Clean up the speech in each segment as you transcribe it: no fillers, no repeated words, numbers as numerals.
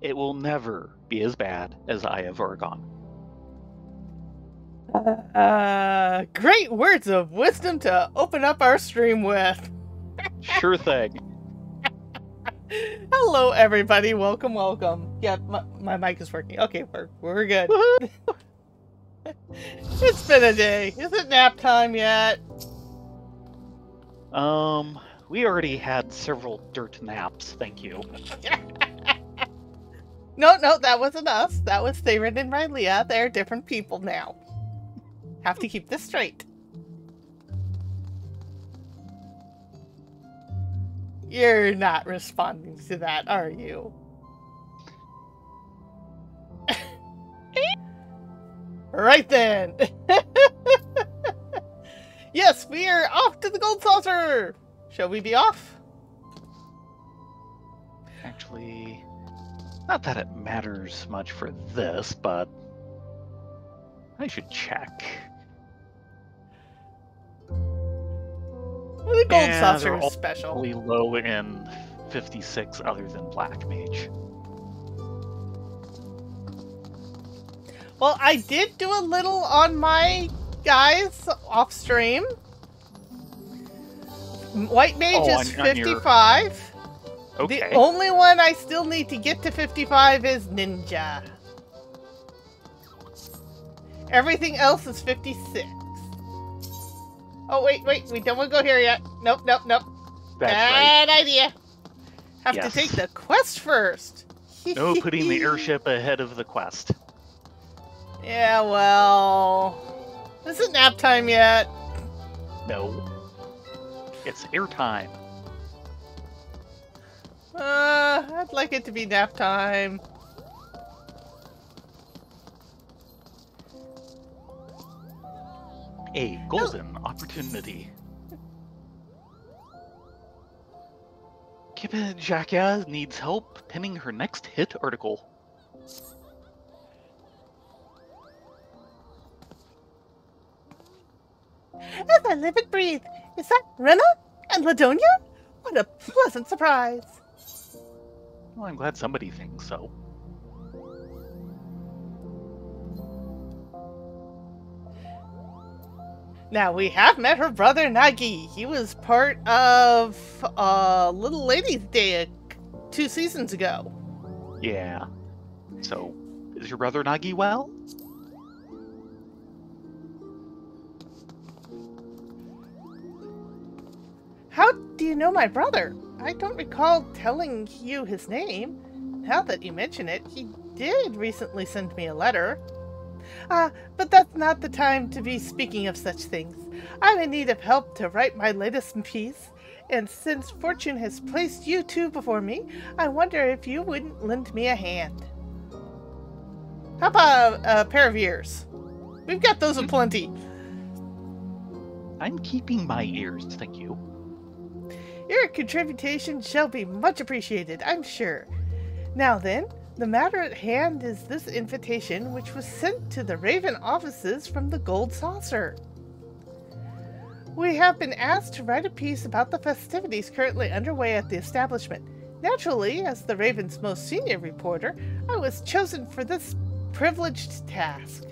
It will never be as bad as Eye of Oregon. Great words of wisdom to open up our stream with. Sure thing. Hello, everybody. Welcome, welcome. Yeah, my mic is working. Okay, we're good. It's been a day. Is it nap time yet? We already had several dirt naps, thank you. No, that wasn't us. That was Theron and Rylea. They're different people now. Have to keep this straight. You're not responding to that, are you? Right then. Yes, we are off to the Gold Saucer. Shall we be off? Actually, not that it matters much for this, but I should check. Well, the Gold Saucer is special. Probably low in 56 other than Black Mage. Well, I did do a little on my guys off stream. White Mage is 55. Okay. The only one I still need to get to 55 is Ninja. Everything else is 56. Oh, wait, we don't want to go here yet. Nope. That's Bad right. idea. Have to take the quest first. No putting the airship ahead of the quest. Yeah, well... Isn't nap time yet? No. It's airtime. I'd like it to be nap time. A golden opportunity. Kibajaka needs help pinning her next hit article. As I live and breathe, is that Rena and Ladonia? What a pleasant surprise. Well, I'm glad somebody thinks so. Now, we have met her brother, Nagi. He was part of Little Ladies' Day 2 seasons ago. Yeah. So, is your brother Nagi well? How do you know my brother? I don't recall telling you his name. Now that you mention it, he did recently send me a letter. But that's not the time to be speaking of such things. I'm in need of help to write my latest piece, and since fortune has placed you two before me, I wonder if you wouldn't lend me a hand. How about a pair of ears? We've got those aplenty. I'm keeping my ears, thank you. Your contribution shall be much appreciated, I'm sure. Now then, the matter at hand is this invitation, which was sent to the Raven offices from the Gold Saucer. We have been asked to write a piece about the festivities currently underway at the establishment. Naturally, as the Raven's most senior reporter, I was chosen for this privileged task.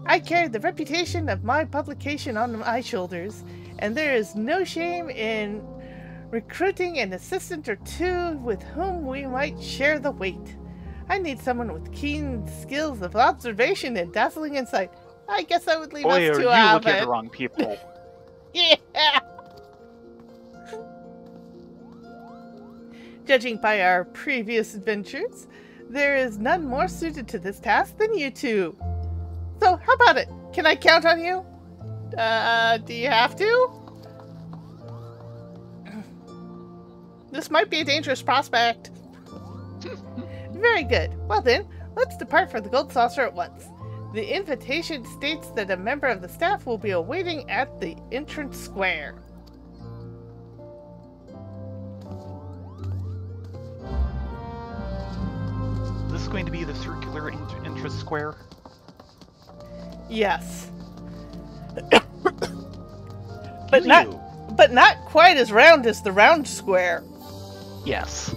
I carry the reputation of my publication on my shoulders, and there is no shame in recruiting an assistant or two with whom we might share the weight. I need someone with keen skills of observation and dazzling insight. I guess I would leave us to you have look at it. the wrong people. Yeah! Judging by our previous adventures, there is none more suited to this task than you two. So, how about it? Can I count on you? Do you have to? This might be a dangerous prospect. Very good. Well then, let's depart for the Gold Saucer at once. The invitation states that a member of the staff will be awaiting at the entrance square. Is this going to be the circular entrance square? Yes. But not quite as round as the round square. Yes.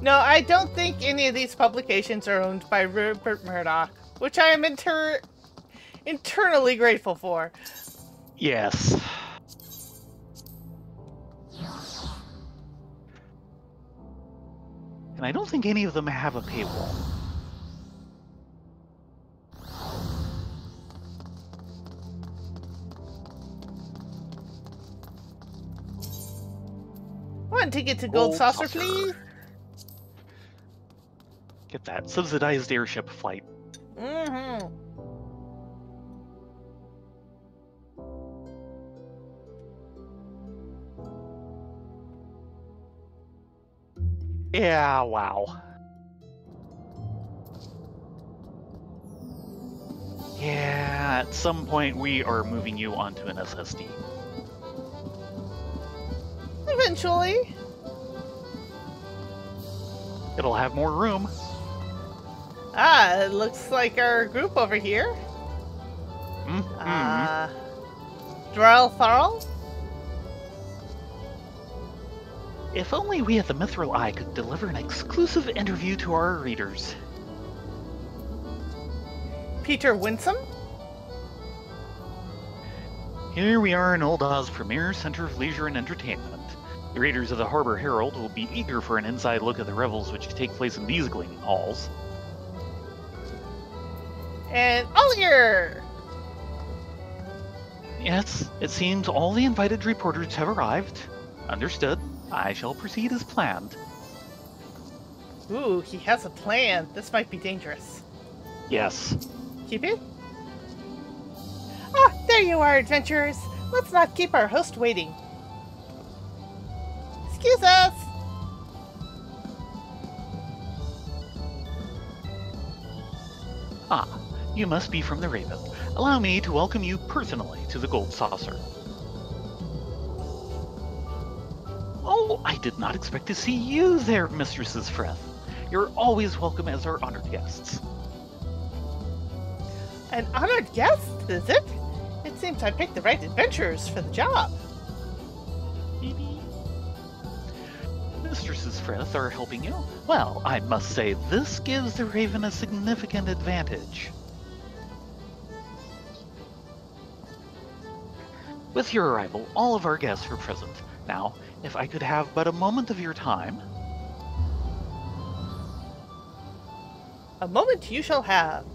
No, I don't think any of these publications are owned by Rupert Murdoch, which I am internally grateful for. Yes. And I don't think any of them have a paywall. One ticket to Gold Saucer, please. Get that subsidized airship flight. Mm-hmm. Yeah, wow. Yeah, at some point we are moving you onto an SSD. Eventually. It'll have more room. Ah, it looks like our group over here. Drell Tharl? If only we at the Mithril Eye could deliver an exclusive interview to our readers. Peter Winsome? Here we are in Old Oz premier center of leisure and entertainment. The readers of the Harbor Herald will be eager for an inside look at the revels which take place in these gleaming halls. And Ollier! Yes, it seems all the invited reporters have arrived. Understood. I shall proceed as planned. Ooh, he has a plan. This might be dangerous. Yes. Keep it? Ah, there you are, adventurers. Let's not keep our host waiting. Excuse us! Ah, you must be from the Raven. Allow me to welcome you personally to the Gold Saucer. Oh, I did not expect to see you there, Mistresses Frith. You're always welcome as our honored guests. An honored guest, is it? It seems I picked the right adventurers for the job. Mistresses Frith are helping you? Well, I must say this gives the Raven a significant advantage. With your arrival, all of our guests were present. Now, if I could have but a moment of your time... A moment you shall have.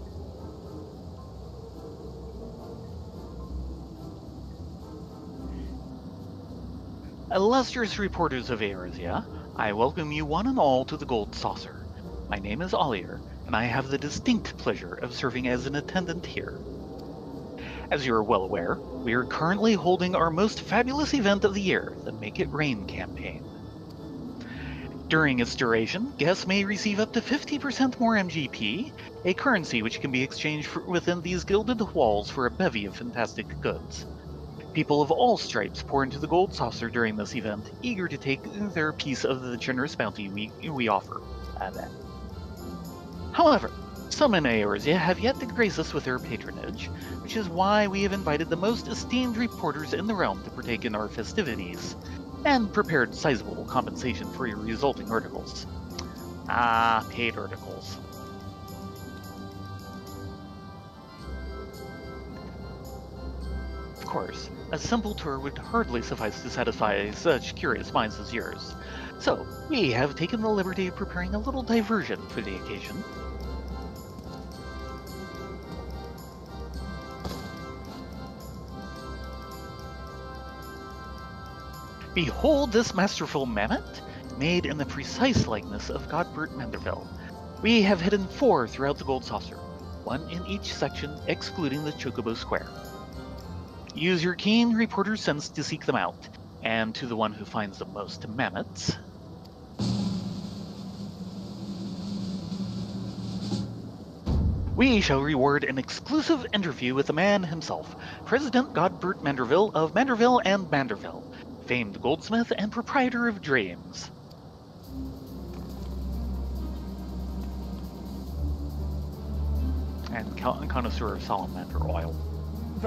Illustrious reporters of Eorzea, I welcome you one and all to the Gold Saucer. My name is Ollier, and I have the distinct pleasure of serving as an attendant here. As you are well aware, we are currently holding our most fabulous event of the year, the Make It Rain campaign. During its duration, guests may receive up to 50% more MGP, a currency which can be exchanged within these gilded walls for a bevy of fantastic goods. People of all stripes pour into the Gold Saucer during this event, eager to take their piece of the generous bounty we offer. However, some in Eorzea have yet to grace us with their patronage, which is why we have invited the most esteemed reporters in the realm to partake in our festivities, and prepared sizable compensation for your resulting articles. Ah, paid articles. Of course, a simple tour would hardly suffice to satisfy such curious minds as yours, so we have taken the liberty of preparing a little diversion for the occasion. Behold this masterful mammoth, made in the precise likeness of Godbert Manderville. We have hidden 4 throughout the Gold Saucer, 1 in each section excluding the Chocobo Square. Use your keen reporter sense to seek them out, and to the one who finds the most mammoths, we shall reward an exclusive interview with the man himself, President Godbert Manderville of Manderville and Manderville, famed goldsmith and proprietor of dreams. And connoisseur of salamander oil.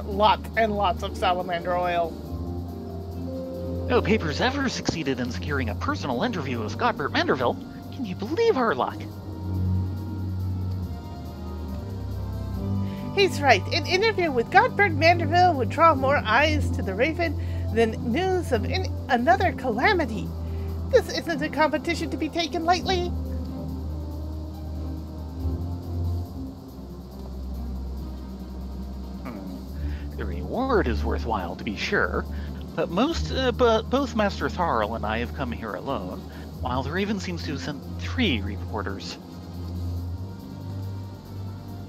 Lots and lots of salamander oil. No papers ever succeeded in securing a personal interview with Godbert Manderville. Can you believe our luck? He's right. An interview with Godbert Manderville would draw more eyes to the Raven than news of another calamity. This isn't a competition to be taken lightly. The reward is worthwhile, to be sure, but both Master Tharl and I have come here alone, while the Raven seems to have sent 3 reporters.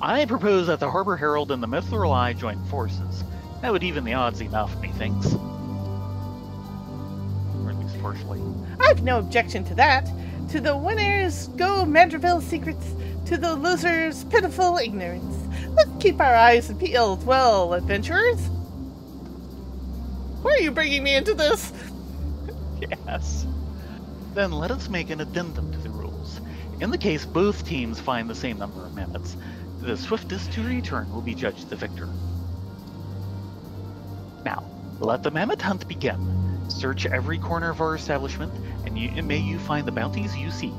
I propose that the Harbor Herald and the Mithril Eye join forces. That would even the odds enough, methinks. Or at least partially. I've no objection to that. To the winners go Manderville's secrets, to the losers pitiful ignorance. Let's keep our eyes peeled, well, adventurers. Why are you bringing me into this? Yes. Then let us make an addendum to the rules. In the case both teams find the same number of mammoths, the swiftest to return will be judged the victor. Now, let the mammoth hunt begin. Search every corner of our establishment, and may you find the bounties you seek.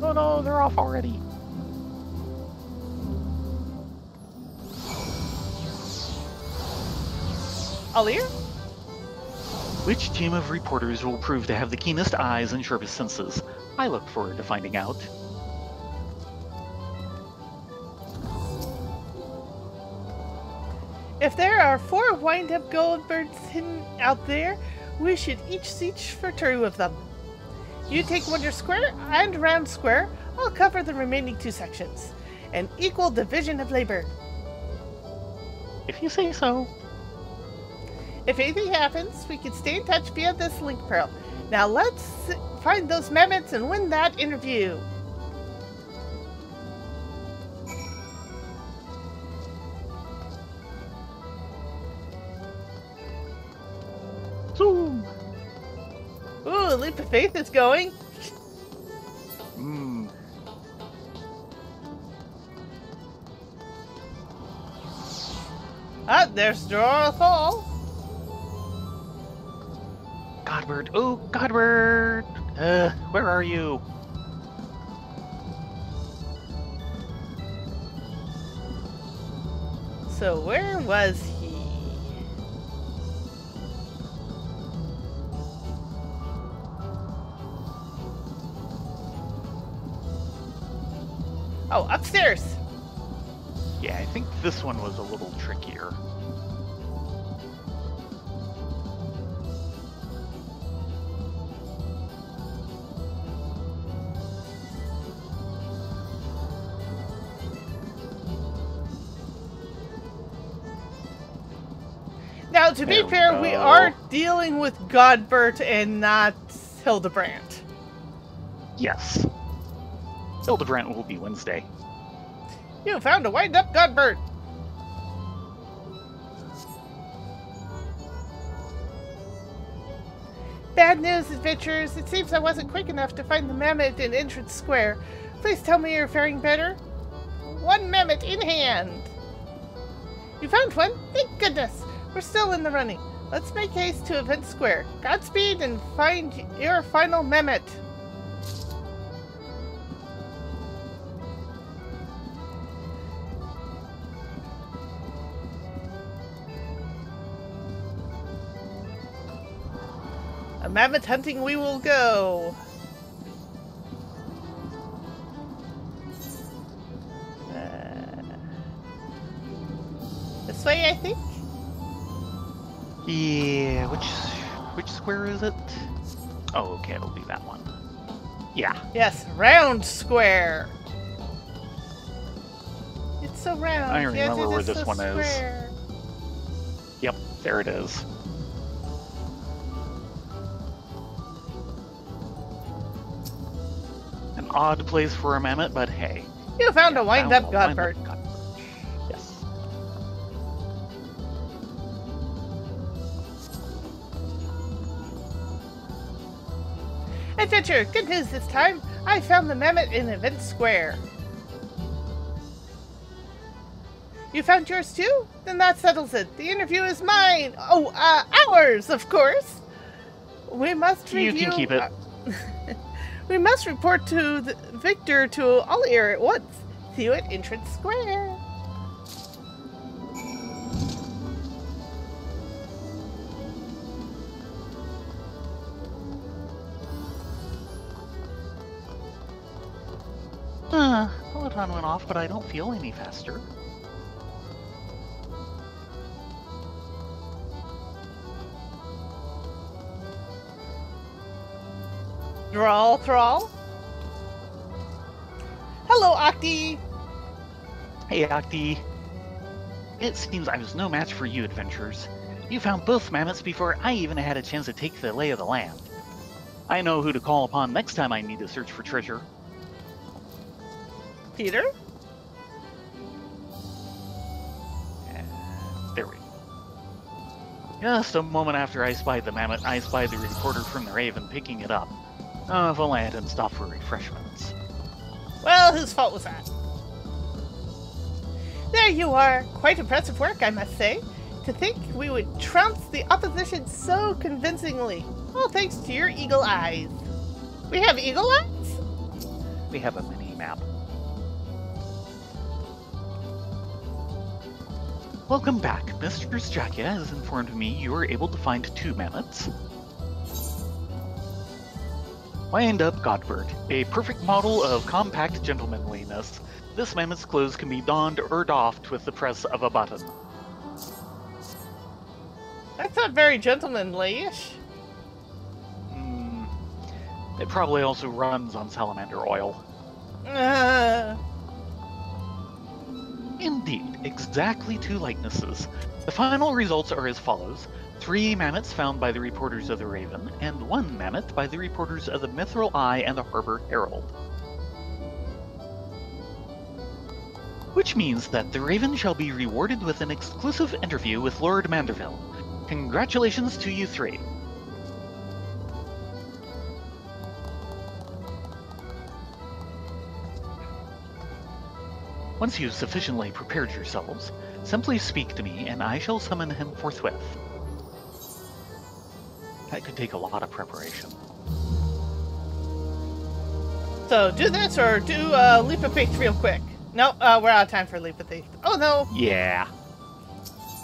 Oh no, they're off already. Alir? Which team of reporters will prove to have the keenest eyes and sharpest senses? I look forward to finding out. If there are 4 wind-up goldbirds hidden out there, we should each search for 2 of them. You take Wonder Square and Round Square. I'll cover the remaining 2 sections. An equal division of labor. If you say so. If anything happens, we can stay in touch via this link pearl. Now let's find those mammoths and win that interview. Zoom! Ooh, Leap of Faith is going. Ah, there's Dora Fall. Godbert! Oh, Godbert! Where are you? So where was he? Oh, upstairs! Yeah, I think this one was a little trickier. Now, to be fair, we are dealing with Godbert and not Hildebrand. Yes. Hildebrand will be Wednesday. You found a wind-up Godbert! Bad news, adventurers. It seems I wasn't quick enough to find the mammoth in Entrance Square. Please tell me you're faring better. 1 mammoth in hand. You found one? Thank goodness. We're still in the running. Let's make haste to Event Square. Godspeed and find your final mammoth. A mammoth hunting we will go. This way, I think? Yeah, which square is it? Oh, okay, it'll be that one. Yeah. Yes, Round Square. It's so round. I remember where this one square. is. Yep, there it is. An odd place for a mammoth, but hey. You found a wind-up Godbert. Yes. Adventure! Good news this time! I found the mammoth in Event Square. You found yours too? Then that settles it. The interview is mine. Oh, ours, of course. We must review... You can keep it. We must report to Victor to Ollier at once. See you at Entrance Square. Peloton went off, but I don't feel any faster. Drawl, thrall. Hello, Octi. Hey, Octi. It seems I was no match for you adventurers. You found both mammoths before I even had a chance to take the lay of the land. I know who to call upon next time I need to search for treasure. Peter? And there we go. Just a moment after I spied the mammoth, I spied the reporter from the Raven picking it up. Oh, if only I hadn't stopped for refreshments. Well, whose fault was that? There you are. Quite impressive work, I must say. To think we would trounce the opposition so convincingly. All thanks to your eagle eyes. We have eagle eyes? We have a mini-map. Welcome back. Mistress Jackia has informed me you were able to find 2 mammoths. Wind-up Godbert, a perfect model of compact gentlemanliness. This mammoth's clothes can be donned or doffed with the press of a button. That's not very gentlemanly-ish. It probably also runs on salamander oil. Indeed, exactly 2 likenesses. The final results are as follows. 3 mammoths found by the reporters of the Raven, and 1 mammoth by the reporters of the Mithril Eye and the Harbor Herald. Which means that the Raven shall be rewarded with an exclusive interview with Lord Manderville. Congratulations to you 3. Once you've sufficiently prepared yourselves, simply speak to me and I shall summon him forthwith. That could take a lot of preparation. So, do this or do Leap of Faith real quick. No, we're out of time for Leap of Faith. Oh no! Yeah.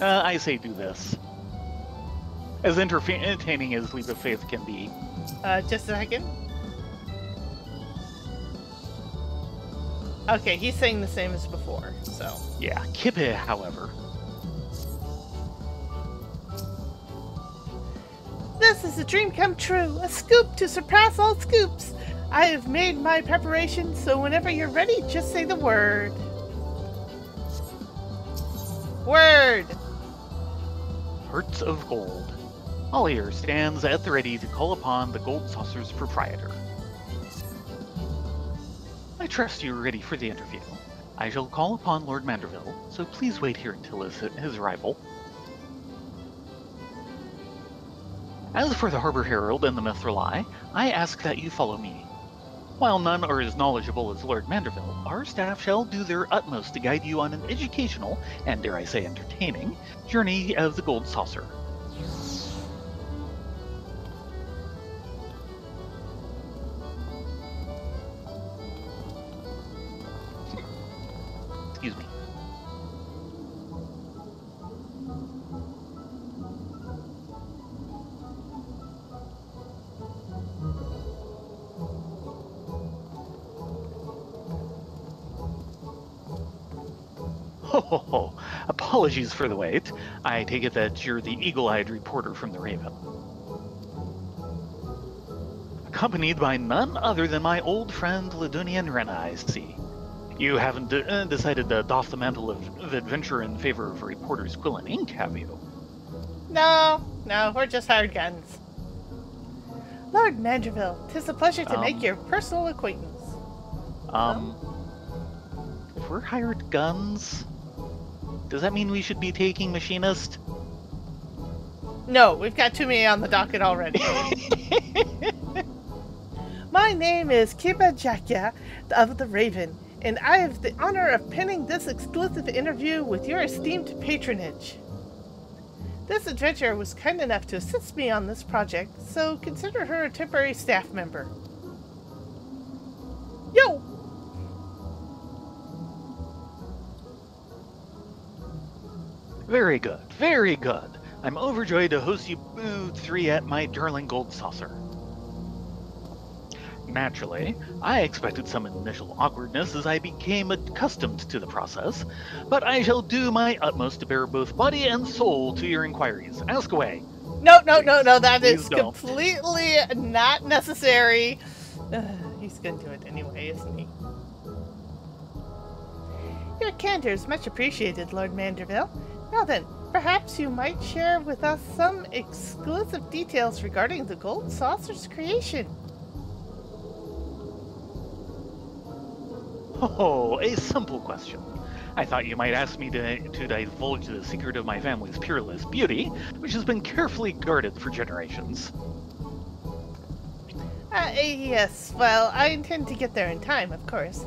I say do this. As entertaining as Leap of Faith can be. Just a second. Okay, he's saying the same as before, so... Yeah, Kippe, however. This is a dream come true, a scoop to surpass all scoops. I have made my preparations, so whenever you're ready, just say the word. Word! Hearts of Gold. Ollier stands at the ready to call upon the Gold Saucer's proprietor. I trust you are ready for the interview. I shall call upon Lord Manderville, so please wait here until his arrival. As for the Harbor Herald and the Mithril Eye, I ask that you follow me. While none are as knowledgeable as Lord Manderville, our staff shall do their utmost to guide you on an educational, and dare I say entertaining, journey of the Gold Saucer. Excuse me. Oh, apologies for the wait. I take it that you're the eagle-eyed reporter from the Raven. Accompanied by none other than my old friend Ladunian Rena, I see. You haven't decided to doff the mantle of adventure in favor of a reporter's quill and ink, have you? No, we're just hired guns. Lord Manderville, 'tis a pleasure to make your personal acquaintance. If we're hired guns, does that mean we should be taking machinist? No, we've got too many on the docket already. My name is Kippe Jackia of the Raven. and I have the honor of penning this exclusive interview with your esteemed patronage. This adventurer was kind enough to assist me on this project, so consider her a temporary staff member. Yo! Very good, very good. I'm overjoyed to host you three at my darling gold saucer. Naturally, I expected some initial awkwardness as I became accustomed to the process, but I shall do my utmost to bear both body and soul to your inquiries. Ask away. No, that is don't. completely not necessary. He's gonna do it anyway, isn't he? Your candor is much appreciated, Lord Manderville. Now then, perhaps you might share with us some exclusive details regarding the gold saucer's creation. Oh, a simple question. I thought you might ask me to divulge the secret of my family's peerless beauty, which has been carefully guarded for generations. Yes, well, I intend to get there in time, of course.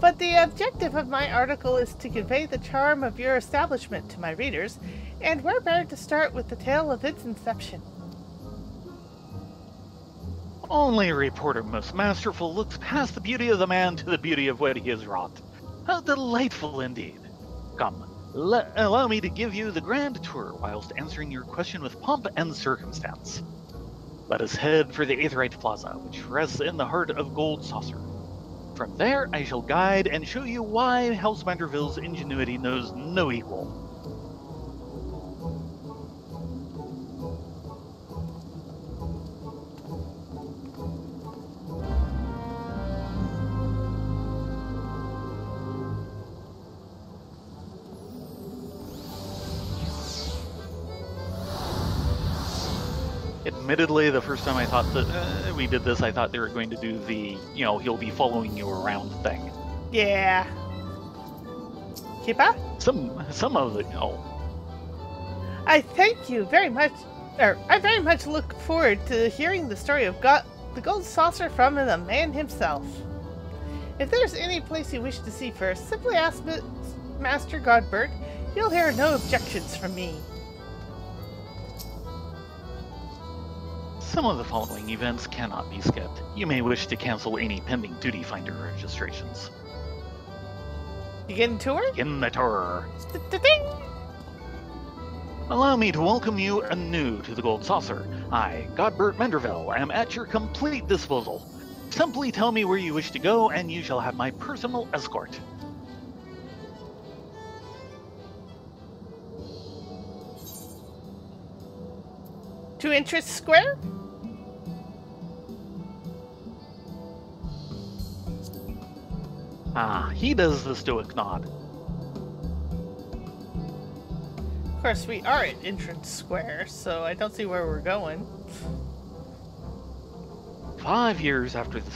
But the objective of my article is to convey the charm of your establishment to my readers, and where better to start with the tale of its inception. Only a reporter most masterful looks past the beauty of the man to the beauty of what he has wrought. How delightful indeed. Come, allow me to give you the grand tour whilst answering your question with pomp and circumstance. Let us head for the Aetheryte Plaza, which rests in the heart of Gold Saucer. From there, I shall guide and show you why House Manderville's ingenuity knows no equal. Admittedly, the first time I thought that we did this, I thought they were going to do the, he'll be following you around thing. Yeah. Keepa? Some of it, I thank you very much, I very much look forward to hearing the story of the Gold Saucer from the man himself. If there's any place you wish to see first, simply ask Master Godbert. You'll hear no objections from me. Some of the following events cannot be skipped. You may wish to cancel any pending duty finder registrations. Begin tour? Begin the tour. Ding! Allow me to welcome you anew to the Gold Saucer. I, Godbert Manderville, am at your complete disposal. Simply tell me where you wish to go, and you shall have my personal escort. To Interest Square? Ah, he does the stoic nod. Of course, we are at Entrance Square, so I don't see where we're going. 5 years after the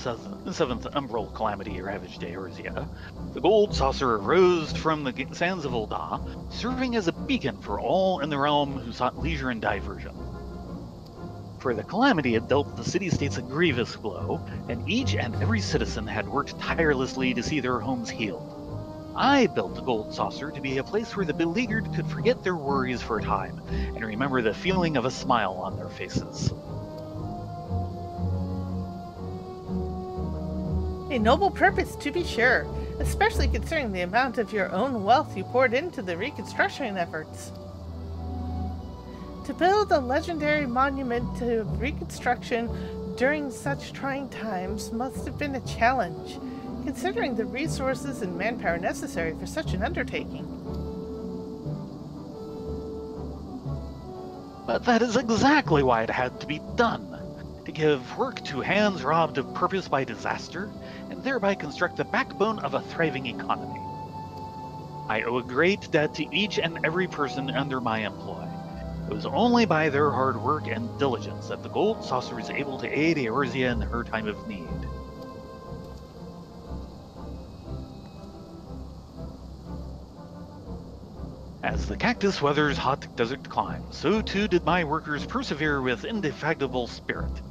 seventh umbral calamity ravaged Eorzea, the Gold Saucer arose from the sands of Ul'dah, serving as a beacon for all in the realm who sought leisure and diversion. For the calamity had dealt the city-states a grievous blow, and each and every citizen had worked tirelessly to see their homes healed. I built the Gold Saucer to be a place where the beleaguered could forget their worries for a time, and remember the feeling of a smile on their faces. A noble purpose, to be sure, especially considering the amount of your own wealth you poured into the reconstruction efforts. To build a legendary monument to reconstruction during such trying times must have been a challenge, considering the resources and manpower necessary for such an undertaking. But that is exactly why it had to be done, to give work to hands robbed of purpose by disaster, and thereby construct the backbone of a thriving economy. I owe a great debt to each and every person under my employ. It was only by their hard work and diligence that the Gold Saucer was able to aid Eorzea in her time of need. As the cactus weathers hot desert climes, so too did my workers persevere with indefatigable spirit.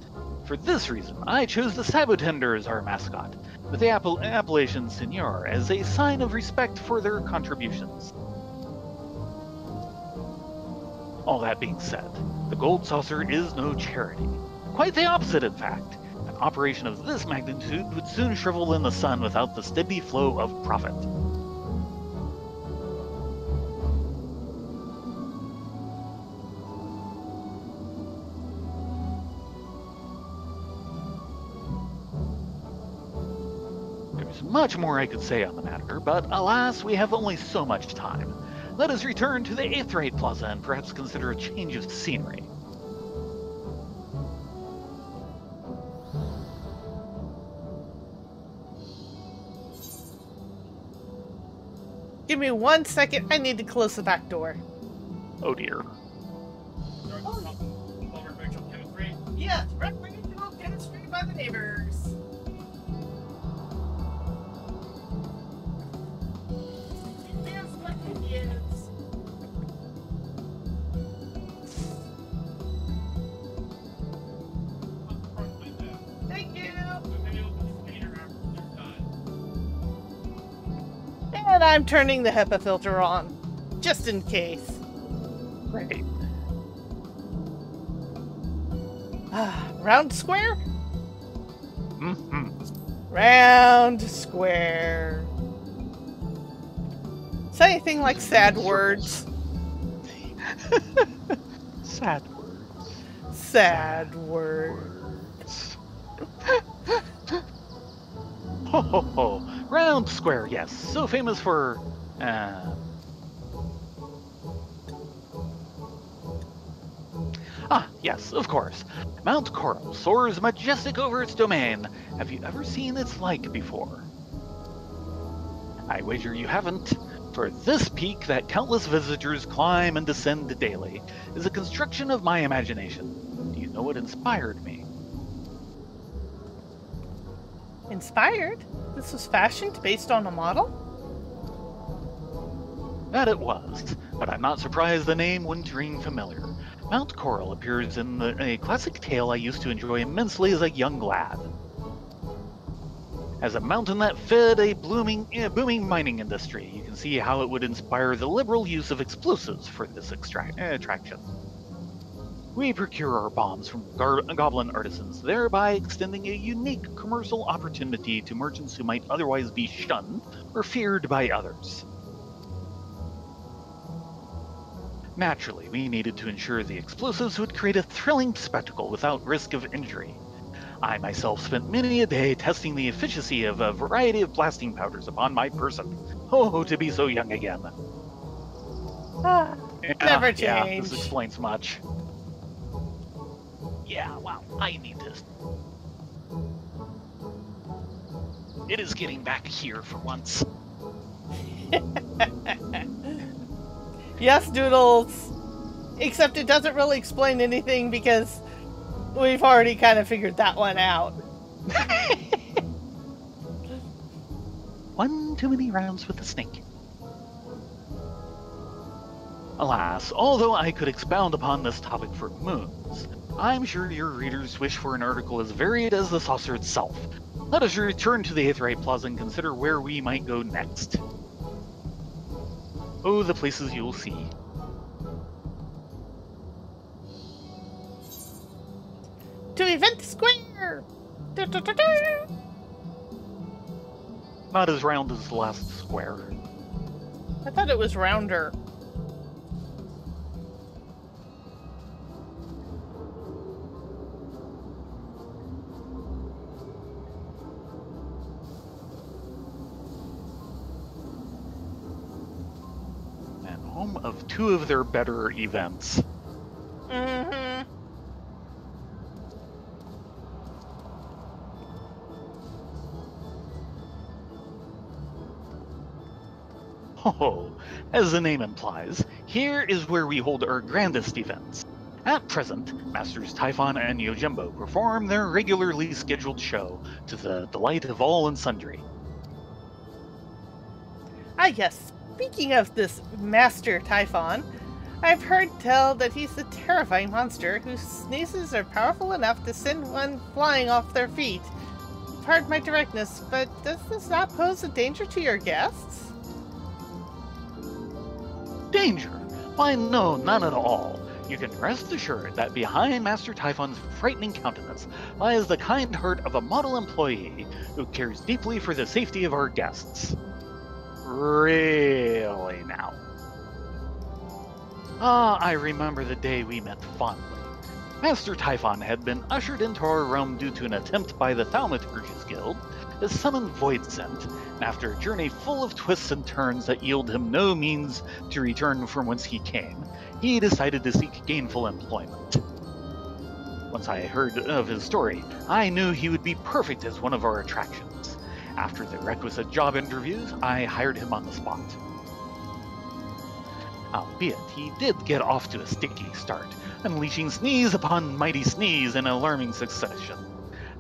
For this reason, I chose the Sabotender as our mascot, with the appellation Seigneur as a sign of respect for their contributions. All that being said, the Gold Saucer is no charity. Quite the opposite, in fact. An operation of this magnitude would soon shrivel in the sun without the steady flow of profit. There's much more I could say on the matter, but alas, we have only so much time. Let us return to the Aetheryte Plaza and perhaps consider a change of scenery. Give me 1 second. I need to close the back door. Oh dear. Yes, recreational chemistry by the neighbors. Thank you. And I'm turning the HEPA filter on, just in case. Great. Round square? Mm-hmm. Round square. Say anything like sad words. Sad words. Sad words. Ho ho ho. Round Square, yes. So famous for... yes, of course. Mount Coral soars majestic over its domain. Have you ever seen its like before? I wager you haven't, for this peak that countless visitors climb and descend daily is a construction of my imagination. Do you know what inspired me? Inspired? This was fashioned based on a model? That it was, but I'm not surprised the name wouldn't ring familiar. Mount Coral appears in a classic tale I used to enjoy immensely as a young lad. As a mountain that fed a booming mining industry, you can see how it would inspire the liberal use of explosives for this attraction. We procure our bombs from goblin artisans, thereby extending a unique commercial opportunity to merchants who might otherwise be shunned or feared by others. Naturally, we needed to ensure the explosives would create a thrilling spectacle without risk of injury. I myself spent many a day testing the efficacy of a variety of blasting powders upon my person. Oh, to be so young again. Never change. Yeah, this explains much. Yeah, wow, I need this. It is getting back here for once. Yes, Doodles. Except it doesn't really explain anything because we've already kind of figured that one out. One too many rounds with the snake. Alas, although I could expound upon this topic for moons, I'm sure your readers wish for an article as varied as the saucer itself. Let us return to the Aetheryte Plaza and consider where we might go next. Oh, the places you'll see. To Event Square! Not as round as the last square. I thought it was rounder. Home of two of their better events. Mm-hmm. Oh, as the name implies, here is where we hold our grandest events. At present, Masters Typhon and Yojimbo perform their regularly scheduled show to the delight of all and sundry. Ah, yes. Speaking of this Master Typhon, I've heard tell that he's a terrifying monster whose sneezes are powerful enough to send one flying off their feet. Pardon my directness, but does this not pose a danger to your guests? Danger? Why, no, none at all. You can rest assured that behind Master Typhon's frightening countenance lies the kind heart of a model employee who cares deeply for the safety of our guests. Really now. I remember the day we met fondly. Master Typhon had been ushered into our realm due to an attempt by the Thaumaturgus Guild to summon Void Scent, and after a journey full of twists and turns that yield him no means to return from whence he came, he decided to seek gainful employment. Once I heard of his story, I knew he would be perfect as one of our attractions. After the requisite job interviews, I hired him on the spot. Albeit, he did get off to a sticky start, unleashing sneeze upon mighty sneeze in alarming succession.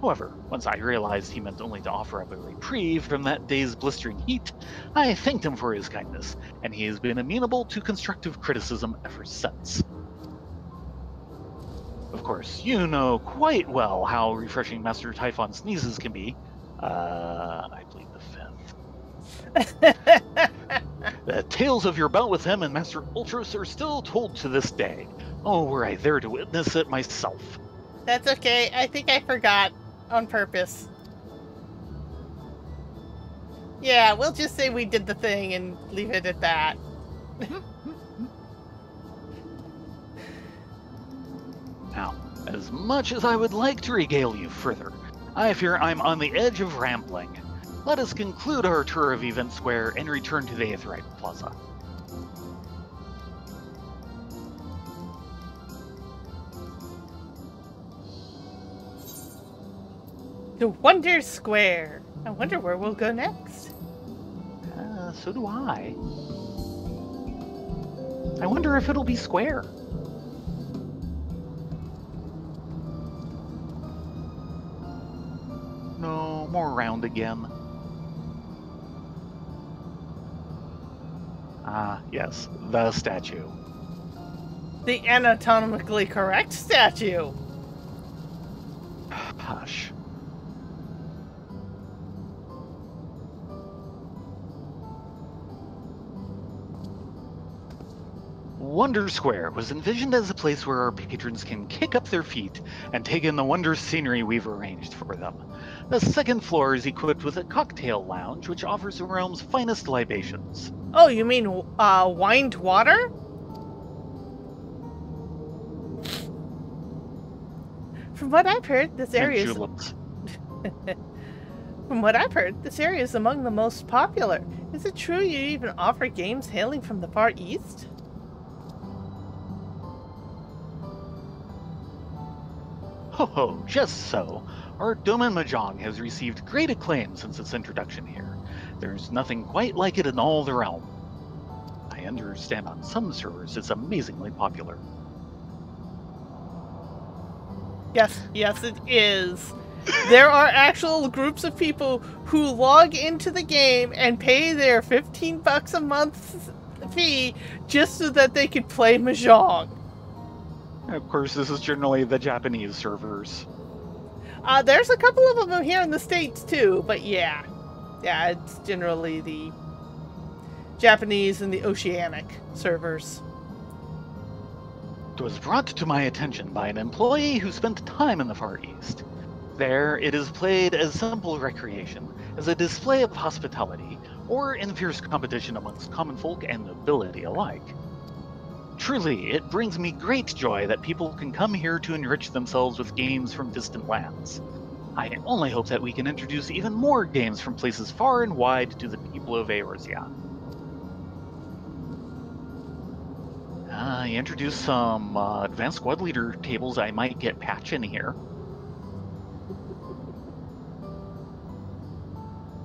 However, once I realized he meant only to offer up a reprieve from that day's blistering heat, I thanked him for his kindness, and he has been amenable to constructive criticism ever since. Of course, you know quite well how refreshing Master Typhon sneezes can be. I plead the fifth. The tales of your bout with him and Master Ultros are still told to this day. Oh, were I there to witness it myself. That's okay. I think I forgot on purpose. Yeah, we'll just say we did the thing and leave it at that. Now, as much as I would like to regale you further, I fear I'm on the edge of rambling. Let us conclude our tour of Event Square and return to the Aetheryte Plaza. The Wonder Square. I wonder where we'll go next. So do I. I wonder if it'll be square. No, more round again. Yes, the statue. The anatomically correct statue. Hush. Wonder Square was envisioned as a place where our patrons can kick up their feet and take in the wondrous scenery we've arranged for them. The second floor is equipped with a cocktail lounge, which offers the realm's finest libations. Oh, you mean wined water? From what I've heard, this area is... From what I've heard, this area is among the most popular. Is it true you even offer games hailing from the Far East? Ho ho, just so. Our Domain Mahjong has received great acclaim since its introduction here. There's nothing quite like it in all the realm. I understand on some servers it's amazingly popular. Yes it is. There are actual groups of people who log into the game and pay their $15 a month fee just so that they could play Mahjong. Of course, this is generally the Japanese servers. There's a couple of them here in the States too, but yeah, it's generally the Japanese and the Oceanic servers. It was brought to my attention by an employee who spent time in the Far East. There, it is played as simple recreation, as a display of hospitality, or in fierce competition amongst common folk and nobility alike. Truly, it brings me great joy that people can come here to enrich themselves with games from distant lands. I only hope that we can introduce even more games from places far and wide to the people of Eorzea. Introduce some advanced squad leader tables. I might get Patch in here.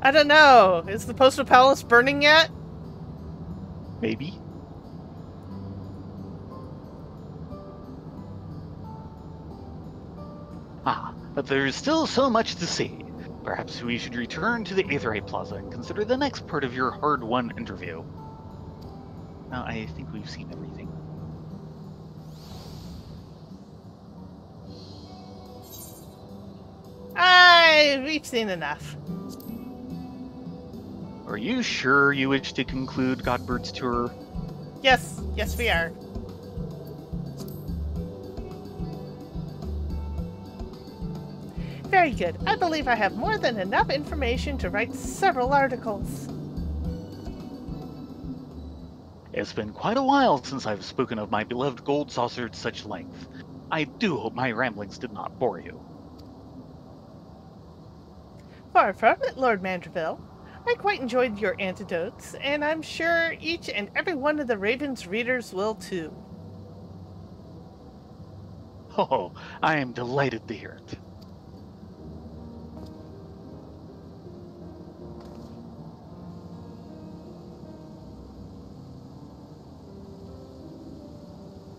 I don't know. Is the Postal Palace burning yet? Maybe. But there's still so much to see. Perhaps we should return to the Aetheryte Plaza and consider the next part of your hard-won interview. Now, I think we've seen everything. we've seen enough. Are you sure you wish to conclude Godbird's tour? Yes, we are. Very good. I believe I have more than enough information to write several articles. It's been quite a while since I've spoken of my beloved gold saucer at such length. I do hope my ramblings did not bore you. Far from it, Lord Mandeville. I quite enjoyed your anecdotes, and I'm sure each and every one of the Raven's readers will too. Oh, I am delighted to hear it.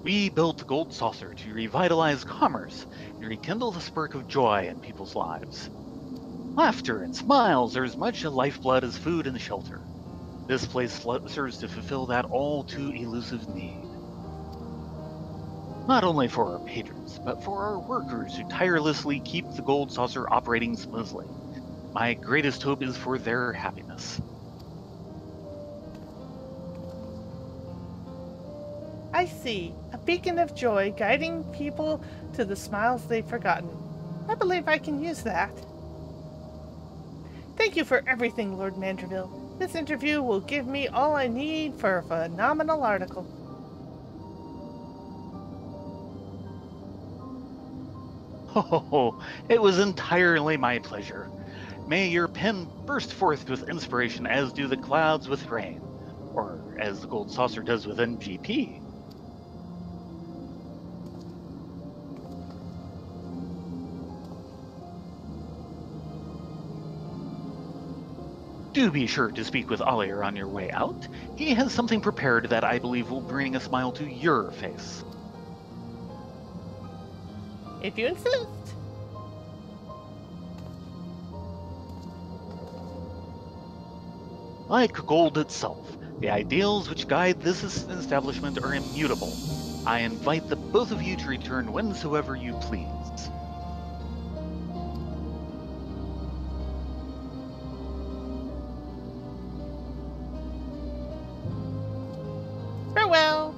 We built the Gold Saucer to revitalize commerce and rekindle the spark of joy in people's lives. Laughter and smiles are as much a lifeblood as food and shelter. This place serves to fulfill that all too elusive need. Not only for our patrons, but for our workers who tirelessly keep the Gold Saucer operating smoothly. My greatest hope is for their happiness. I see. A beacon of joy guiding people to the smiles they've forgotten. I believe I can use that. Thank you for everything, Lord Mandeville. This interview will give me all I need for a phenomenal article. Oh, it was entirely my pleasure. May your pen burst forth with inspiration as do the clouds with rain, or as the Gold Saucer does with NGP. Do be sure to speak with Olier on your way out. He has something prepared that I believe will bring a smile to your face. If you insist. Like gold itself, the ideals which guide this establishment are immutable. I invite the both of you to return whensoever you please. Farewell.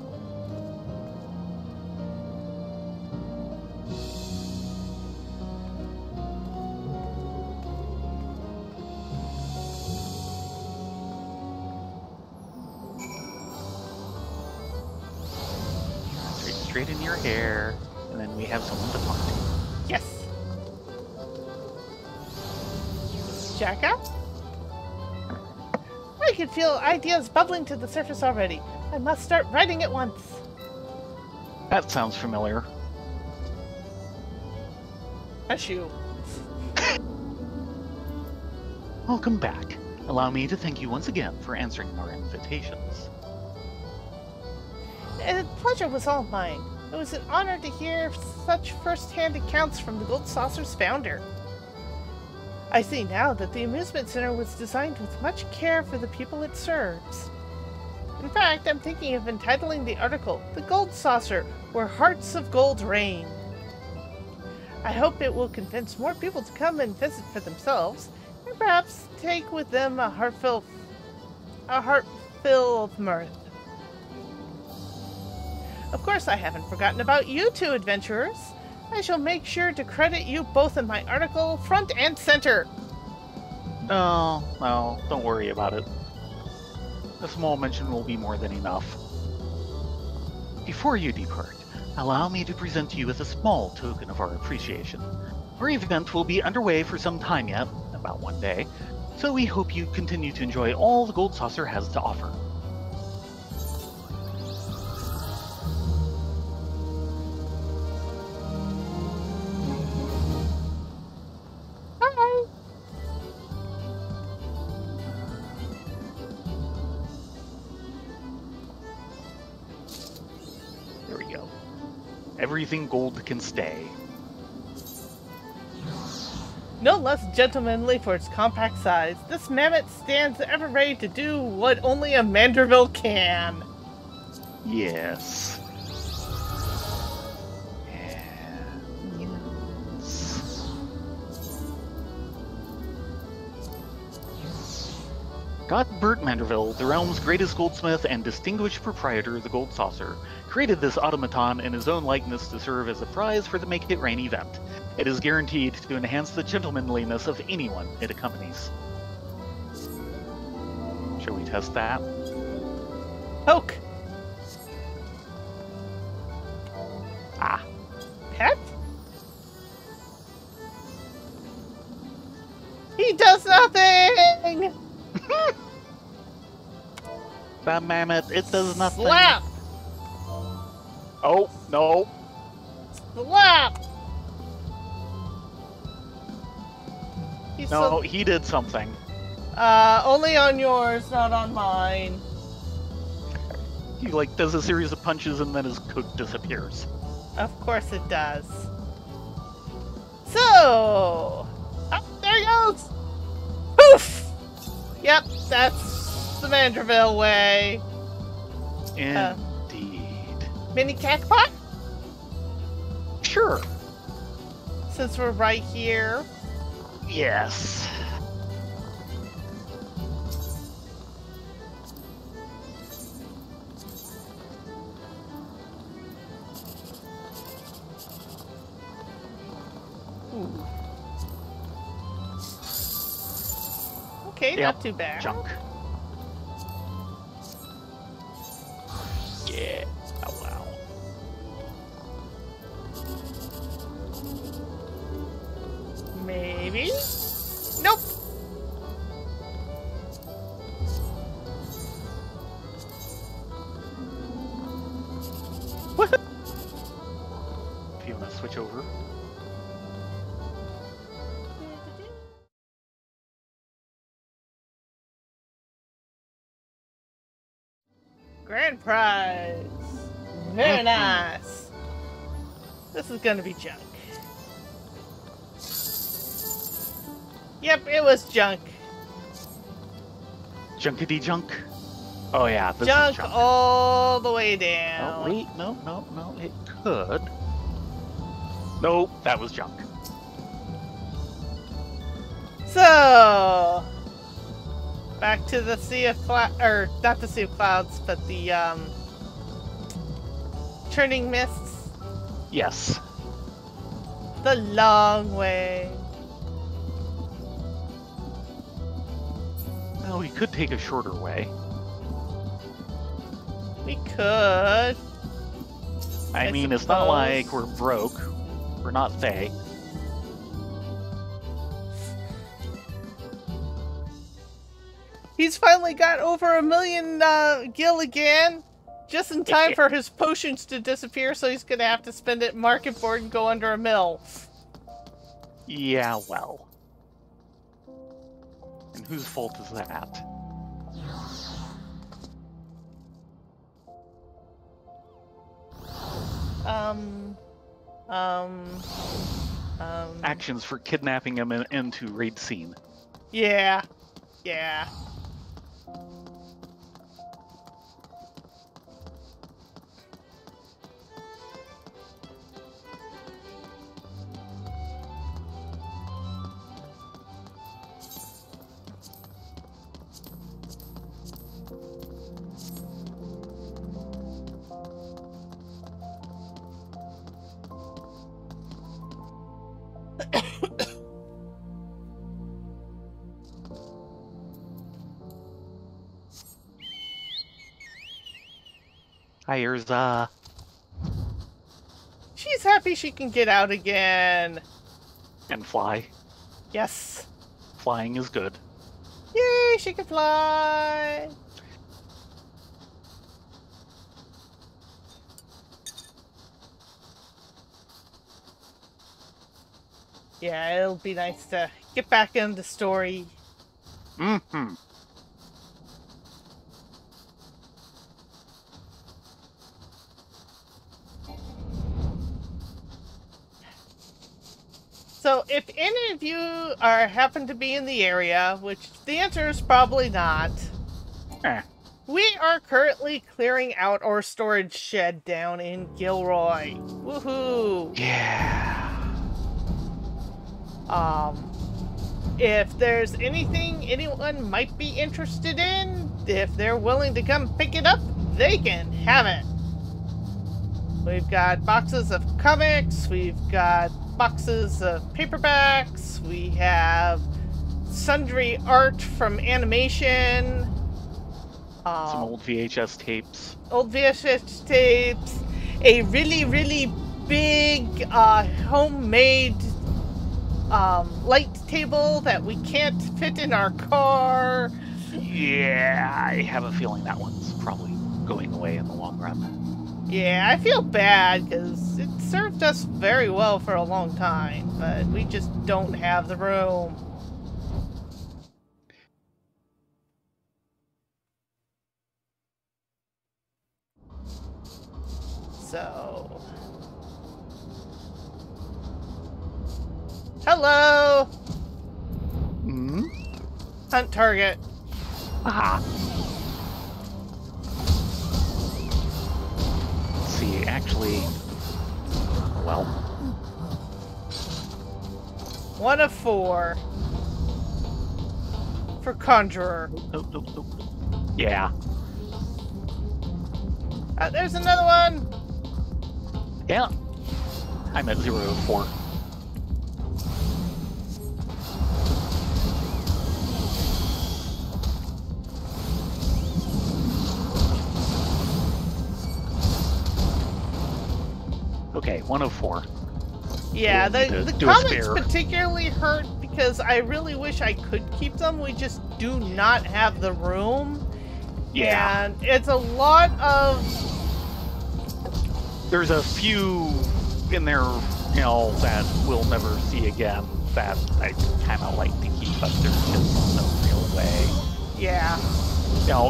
Straighten your hair, and then we have someone to talk to. Yes. Jacka? I can feel ideas bubbling to the surface already. I must start writing at once. That sounds familiar. Issue. Welcome back. Allow me to thank you once again for answering our invitations. The pleasure was all mine. It was an honor to hear such first-hand accounts from the Gold Saucer's founder. I see now that the amusement center was designed with much care for the people it serves. In fact, I'm thinking of entitling the article, "The Gold Saucer, Where Hearts of Gold Reign." I hope it will convince more people to come and visit for themselves, and perhaps take with them a heart fill of mirth. Of course, I haven't forgotten about you two adventurers. I shall make sure to credit you both in my article, front and center. No, don't worry about it. A small mention will be more than enough. Before you depart, allow me to present you with a small token of our appreciation. Our event will be underway for some time yet, about one day, so we hope you continue to enjoy all the Gold Saucer has to offer. Bye! There we go. Everything gold can stay. No less gentlemanly for its compact size, this mammoth stands ever ready to do what only a Mandeville can. Yes. Yes. Scott Burt Manderville, the realm's greatest goldsmith and distinguished proprietor of the Gold Saucer, created this automaton in his own likeness to serve as a prize for the Make It Rain event. It is guaranteed to enhance the gentlemanliness of anyone it accompanies. Shall we test that? Poke. Ah. Pet? He does nothing! That mammoth, it does nothing. Slap! Oh, no. Slap! No, he did something. Only on yours, not on mine. He, like, does a series of punches and then his coat disappears. Of course it does. So... Oh, there he goes! Poof! Yep, that's the Manderville way. Indeed. Mini Cactpot? Sure. Since we're right here. Yes. Ooh. Okay, Yep, not too bad. Junk. Yeah. Oh, wow. Maybe? Nope! If you want to switch over. Grand prize! Very nice! This is gonna be junk. Yep, it was junk. Junkety junk. Oh yeah, this Junk is junk. all the way down. Oh wait, no, it could. Nope, that was junk. So, back to the Sea of Clouds, or not the Sea of Clouds, but the Churning Mists. Yes. The long way. Well, we could take a shorter way. We could. I mean, it's not like we're broke. We're not Fae. He's finally got over 1 million gil again, just in time for his potions to disappear, so he's gonna have to spend it market board and go under a mill. Yeah, well. And whose fault is that? Actions for kidnapping him into raid scene. Yeah. Hi, Eorzea. She's happy she can get out again. And fly. Yes. Flying is good. Yay, she can fly. Yeah, it'll be nice to get back in the story. Mm-hmm. So, if any of you happen to be in the area, which the answer is probably not, we are currently clearing out our storage shed down in Gilroy. Woohoo! Yeah. if there's anything anyone might be interested in, if they're willing to come pick it up, they can have it. We've got boxes of comics, we've got boxes of paperbacks, we have sundry art from animation, some old VHS tapes. A really, really big homemade light table that we can't fit in our car. Yeah, I have a feeling that one's probably going away in the long run. Yeah, I feel bad because it served us very well for a long time, but we just don't have the room. So... Hello! Hmm? Hunt target. Aha. Let's see, actually... Well... 1 of 4. For Conjurer. Nope. Yeah. There's another one! Yeah. I'm at 0 of 4. Okay, 1 of 4. Yeah, So the comics particularly hurt because I really wish I could keep them. We just do not have the room. Yeah. And it's a lot of... There's a few in there, that we'll never see again that I kind of like to keep, but there's just no real way. Yeah.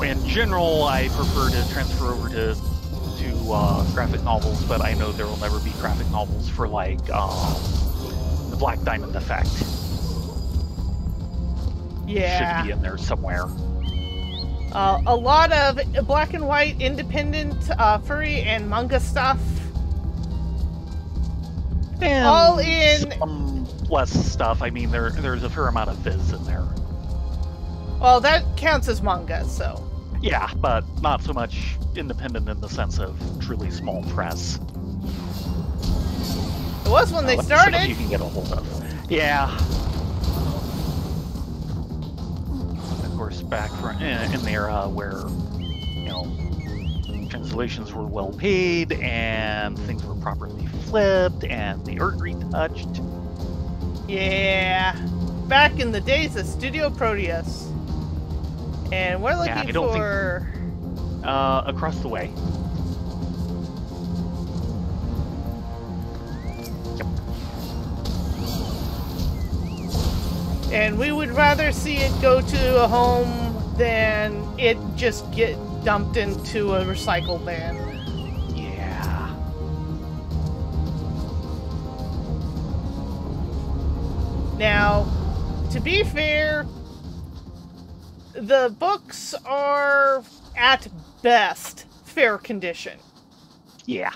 In general, I prefer to transfer over to graphic novels, but I know there will never be graphic novels for, like, the Black Diamond Effect. Yeah. Should be in there somewhere. A lot of black and white independent furry and manga stuff. And all in... some less stuff. I mean, there's a fair amount of Viz in there. Well, that counts as manga, so... Yeah, but not so much independent in the sense of truly small press. It was when they started. Stuff you can get a hold of. Yeah. Of course, back in the era where, translations were well paid and things were properly flipped and the art retouched. Yeah. Back in the days of Studio Proteus. And we're looking for... across the way. Yep. And we would rather see it go to a home than it just get dumped into a recycle bin. Yeah. Now, to be fair... The books are, at best, fair condition. Yeah.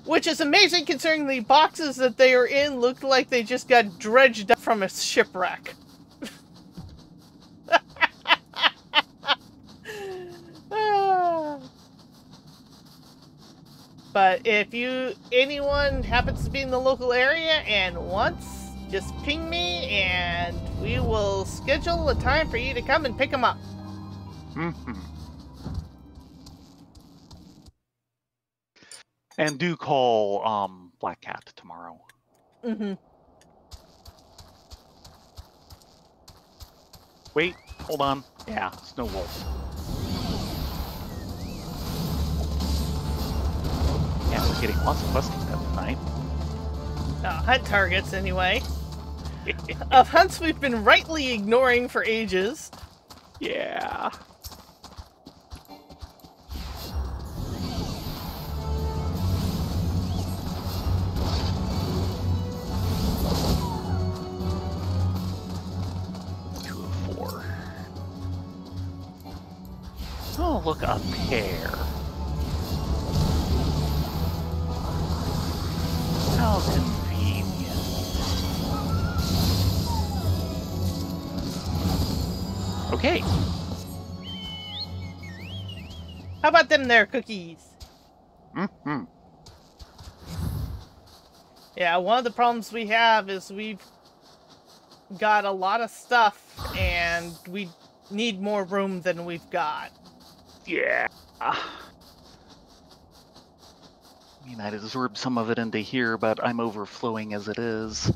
Which is amazing considering the boxes that they are in look like they just got dredged up from a shipwreck. But if anyone happens to be in the local area and wants, just ping me and we will schedule a time for you to come and pick them up. Mm-hmm. And do call Black Cat tomorrow. Mm-hmm. Wait, hold on. Yeah, Snow Wolf. Yeah, we're getting lots of questing done tonight. Hunt targets, anyway. Of hunts we've been rightly ignoring for ages. Yeah. Oh, look, a pair. How convenient. Okay. How about them there cookies? Mm-hmm. Yeah, one of the problems we have is we've got a lot of stuff and we need more room than we've got. Yeah. I mean, I'd absorb some of it into here, but I'm overflowing as it is.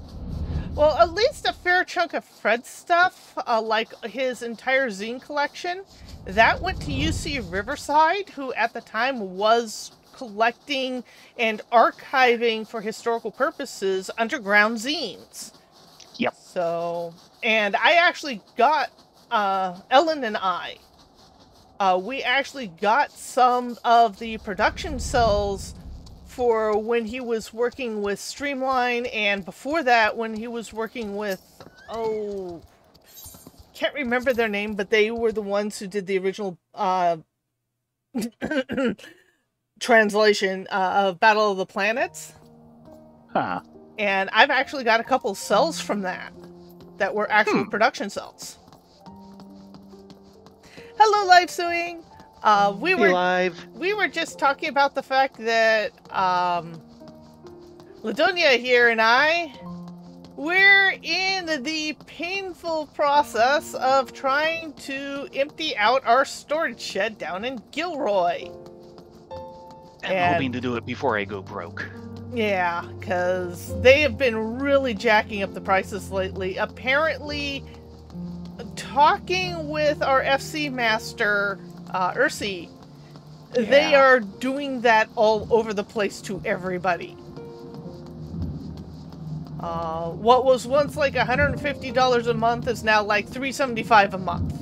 Well, at least a fair chunk of Fred's stuff, like his entire zine collection, that went to UC Riverside, who at the time was collecting and archiving for historical purposes underground zines. Yep. So, and I actually got, Ellen and I, we actually got some of the production cells for when he was working with Streamline, and before that when he was working with, can't remember their name, but they were the ones who did the original translation of Battle of the Planets. Huh. And I've actually got a couple cells from that were actual production cells. Hello, Live Suing! We were just talking about the fact that Ladonia here and we're in the painful process of trying to empty out our storage shed down in Gilroy. I'm hoping to do it before I go broke. Yeah, because they have been really jacking up the prices lately. Apparently, talking with our FC master, Eorzea, they are doing that all over the place to everybody. What was once like $150 a month is now like $375 a month.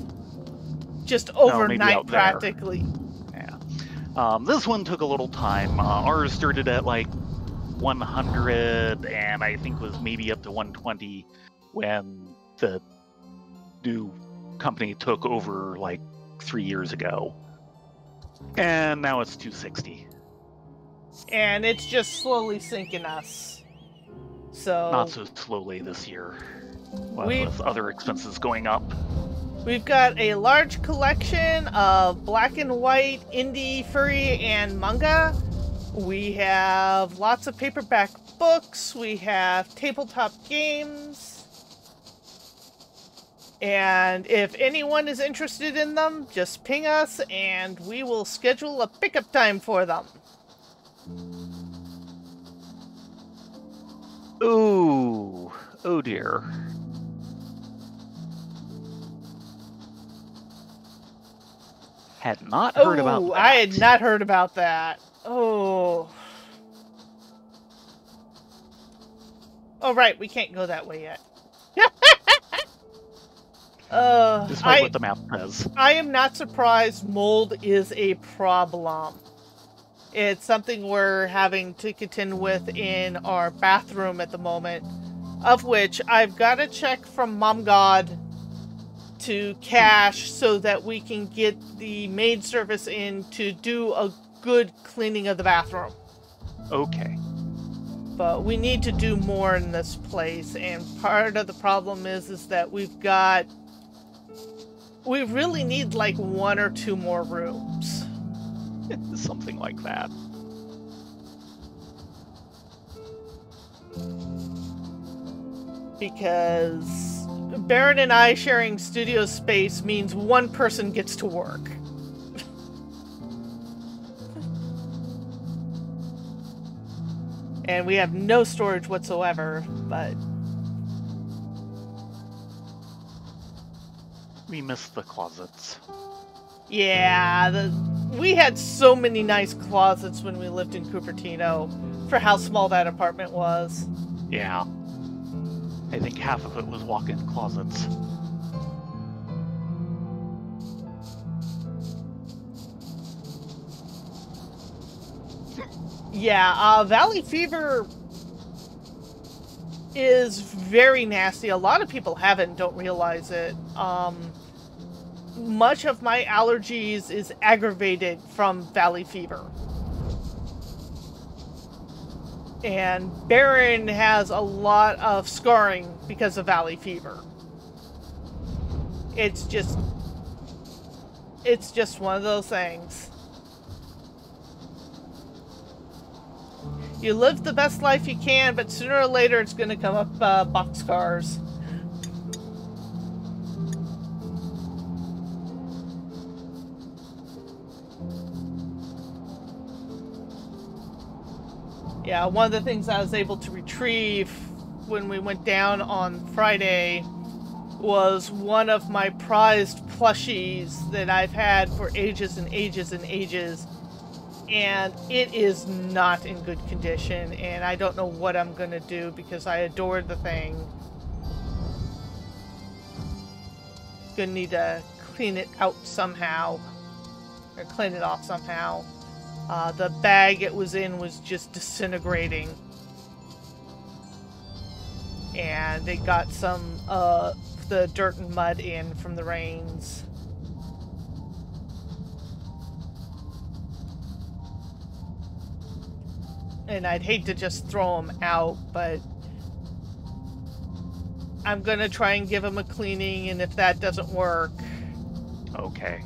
Just overnight, practically. Yeah. This one took a little time. Ours started at like 100 and I think was maybe up to 120 when the new company took over like 3 years ago. And now it's 260. And it's just slowly sinking us. So not so slowly this year, with other expenses going up. We've got a large collection of black and white indie, furry, and manga. We have lots of paperback books. We have tabletop games. And if anyone is interested in them, just ping us and we will schedule a pickup time for them. Ooh. Oh dear. Had not heard about that. I had not heard about that. Oh. Oh, right. We can't go that way yet. Despite what the map says. I am not surprised mold is a problem. It's something we're having to contend with in our bathroom at the moment, of which I've got to check from Mom God to cash so that we can get the maid service in to do a good cleaning of the bathroom. Okay. But we need to do more in this place, and part of the problem is that we really need like 1 or 2 more rooms. Something like that. Because Baron and I sharing studio space means one person gets to work. And we have no storage whatsoever, but we missed the closets. Yeah, we had so many nice closets when we lived in Cupertino for how small that apartment was. Yeah. I think half of it was walk-in closets. Yeah, Valley Fever is very nasty. A lot of people have it and don't realize it. Much of my allergies is aggravated from Valley Fever. And Baron has a lot of scarring because of Valley Fever. It's just It's just one of those things. You live the best life you can, but sooner or later it's going to come up boxcars. Yeah, one of the things I was able to retrieve when we went down on Friday was one of my prized plushies that I've had for ages and ages and ages. And it is not in good condition, and I don't know what I'm going to do because I adore the thing. Gonna need to clean it out somehow, or clean it off somehow. The bag it was in was just disintegrating. And it got some of the dirt and mud in from the rains. And I'd hate to just throw them out, but I'm gonna try and give them a cleaning, and if that doesn't work... Okay.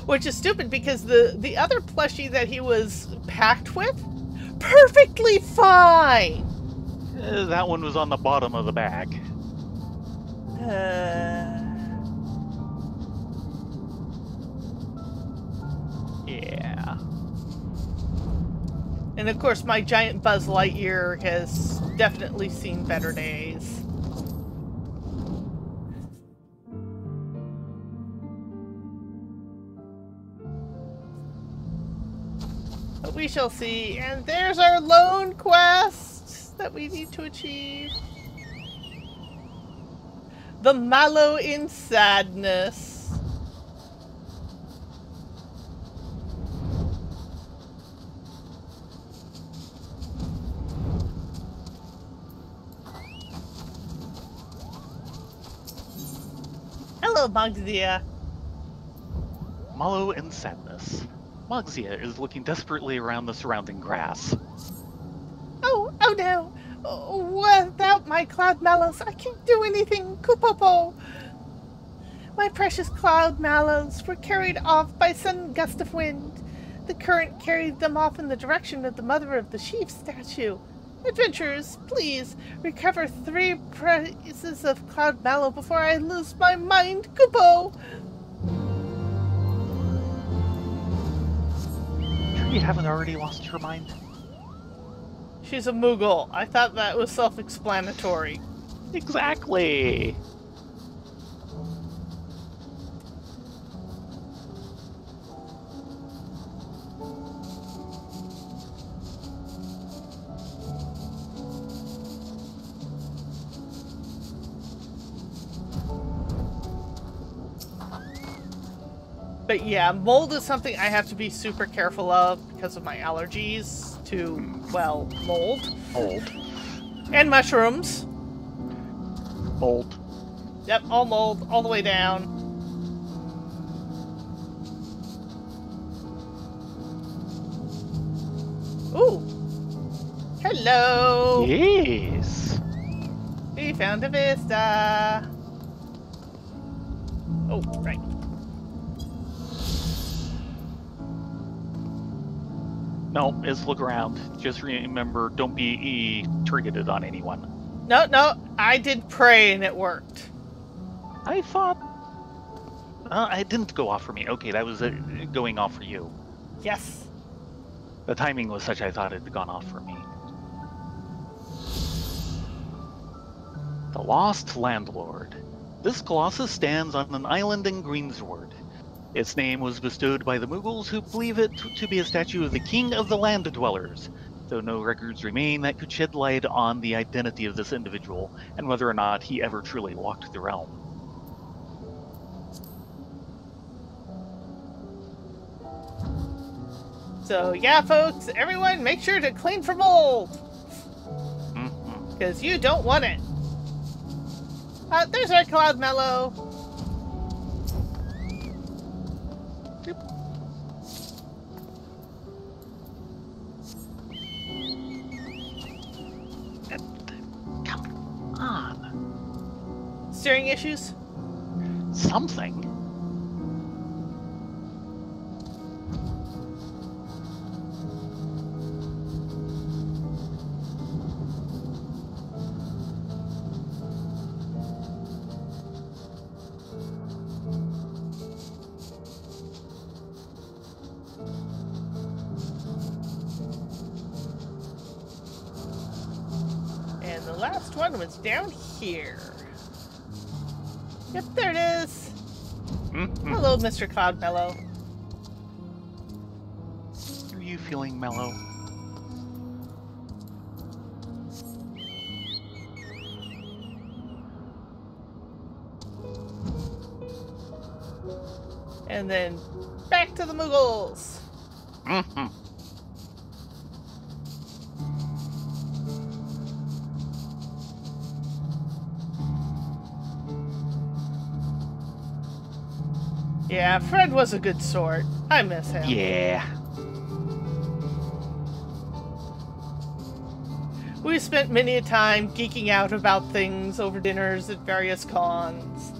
Which is stupid, because the other plushie that he was packed with, perfectly fine! That one was on the bottom of the bag. Yeah. And of course, my giant Buzz Lightyear has definitely seen better days. But we shall see. And there's our lone quest that we need to achieve. The Mallow in Sadness. Hello, Eorzea. Mallow in sadness. Eorzea is looking desperately around the surrounding grass. Oh no! Without my cloud mallows, I can't do anything, Kupopo! My precious cloud mallows were carried off by a sudden gust of wind. The current carried them off in the direction of the mother of the chief statue. Adventurers, please recover 3 pieces of cloud mallow before I lose my mind, Kupo! Sure you haven't already lost your mind? She's a Moogle. I thought that was self-explanatory. Exactly! But yeah, mold is something I have to be super careful of because of my allergies to, well, mold. Mold. And mushrooms. Mold. Yep, all mold, all the way down. Ooh. Hello. Yes. We found a vista. Oh, right. No, just look around. Just remember, don't be targeted on anyone. No, I did pray and it worked. I thought... it didn't go off for me. Okay, that was going off for you. Yes. The timing was such I thought it had gone off for me. The Lost Landlord. This colossus stands on an island in Greensward. Its name was bestowed by the Moogles, who believe it to be a statue of the King of the Land Dwellers, though no records remain that could shed light on the identity of this individual and whether or not he ever truly walked the realm. So yeah, folks, everyone make sure to clean for mold. Because you don't want it. There's our cloud mellow. Come on. Steering issues? Something. And the last one was down here. Yep, there it is. Hello, Mr. Cloudmellow. Are you feeling mellow? And then back to the Muggles. Yeah, Fred was a good sort. I miss him. Yeah. We spent many a time geeking out about things over dinners at various cons.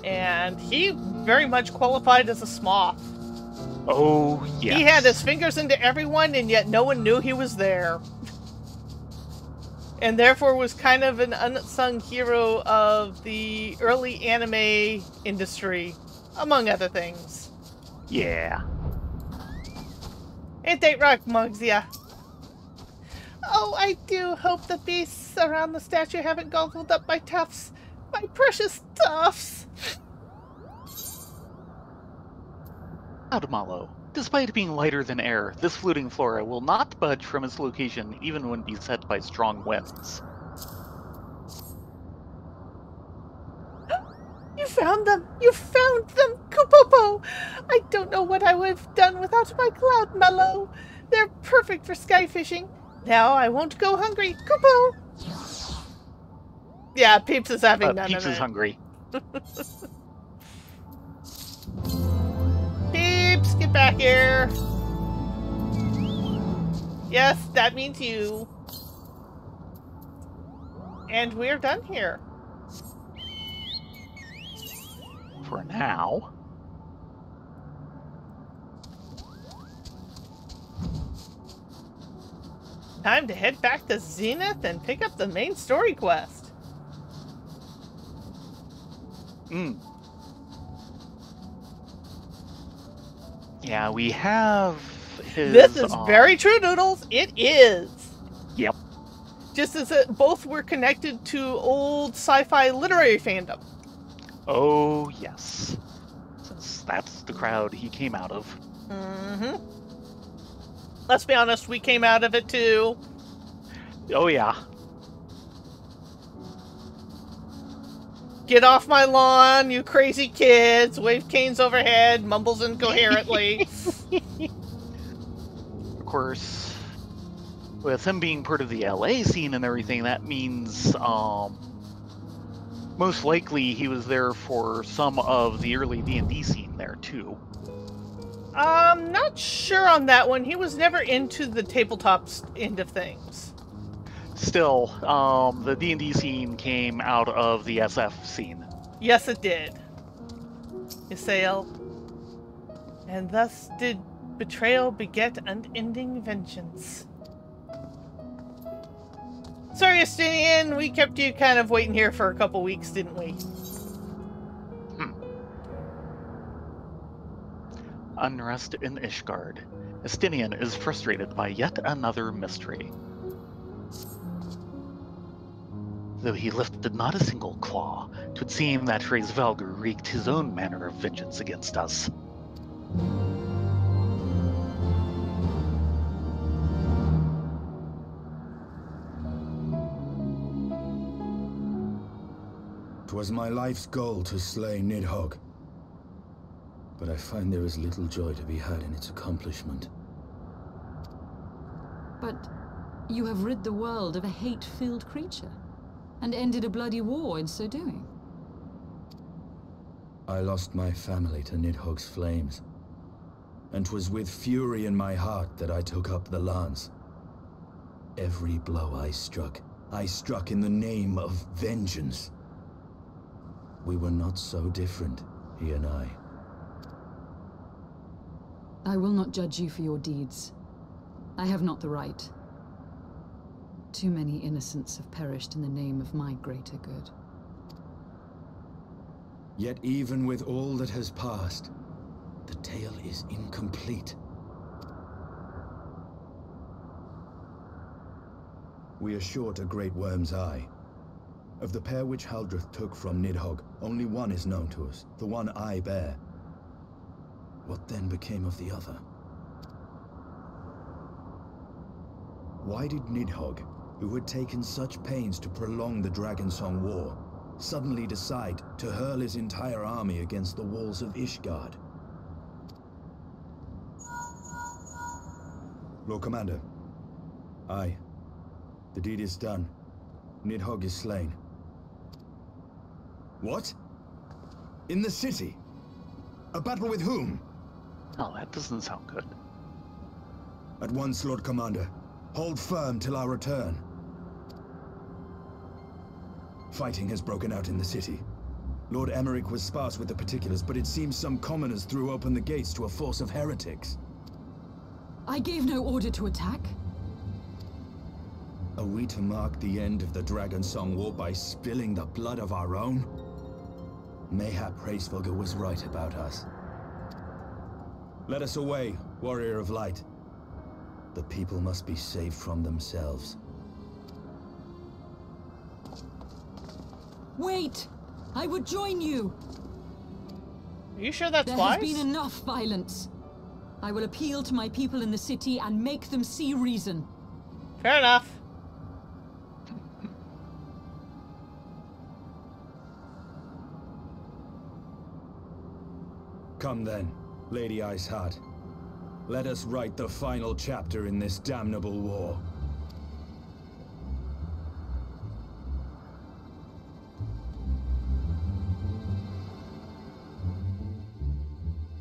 And he very much qualified as a Smoth. Oh, yes. He had his fingers into everyone, and yet no one knew he was there. And therefore was kind of an unsung hero of the early anime industry, among other things. Yeah. Ain't that right, Muggsia? Oh, I do hope the beasts around the statue haven't gobbled up my tufts. My precious tufts! Cloudmallow. Despite being lighter than air, this fluting flora will not budge from its location even when beset by strong winds. You found them! You found them, Kupopo! I don't know what I would have done without my Cloudmallow. They're perfect for sky fishing. Now I won't go hungry, Kupo! Yeah, Peeps is having none Peeps of it. is hungry. Peeps, get back here! Yes, that means you. And we're done here. For now. Time to head back to Zenith and pick up the main story quest. Yeah, we have his... This is very true, Noodles. It is. Yep. Just as both were connected to old sci-fi literary fandom. Oh, yes. Since that's the crowd he came out of. Mm-hmm. Let's be honest, we came out of it too. Oh, yeah. Get off my lawn, you crazy kids. Wave canes overhead, mumbles incoherently. Of course, with him being part of the LA scene and everything, that means most likely he was there for some of the early D&D scene there too. Not sure on that one. He was never into the tabletop end of things. Still, the D&D scene came out of the SF scene. Yes, it did. Ysael. And thus did betrayal beget unending vengeance. Sorry, Justinian, we kept you kind of waiting here for a couple weeks, didn't we? Unrest in Ishgard. Estinian is frustrated by yet another mystery. Though he lifted not a single claw, 'twould seem that Hraesvelgr wreaked his own manner of vengeance against us. "'Twas my life's goal to slay Nidhogg, but I find there is little joy to be had in its accomplishment." But you have rid the world of a hate-filled creature, and ended a bloody war in so doing. I lost my family to Nidhogg's flames, and 'twas with fury in my heart that I took up the lance. Every blow I struck in the name of vengeance. We were not so different, he and I. I will not judge you for your deeds. I have not the right. Too many innocents have perished in the name of my greater good. Yet even with all that has passed, the tale is incomplete. We are short a great worm's eye. Of the pair which Haldreth took from Nidhogg, only one is known to us, the one I bear. What then became of the other? Why did Nidhogg, who had taken such pains to prolong the Dragonsong War, suddenly decide to hurl his entire army against the walls of Ishgard? Lord Commander. Aye. The deed is done. Nidhogg is slain. What? In the city? A battle with whom? Oh, that doesn't sound good. At once, Lord Commander. Hold firm till our return. Fighting has broken out in the city. Lord Emmerich was sparse with the particulars, but it seems some commoners threw open the gates to a force of heretics. I gave no order to attack. Are we to mark the end of the Dragonsong War by spilling the blood of our own? Mayhap Hraesvelgr was right about us. Let us away, Warrior of Light. The people must be saved from themselves. Wait! I would join you! Are you sure that's There wise? has been enough violence. I will appeal to my people in the city and make them see reason. Fair enough. Come then, Lady Iceheart. Let us write the final chapter in this damnable war.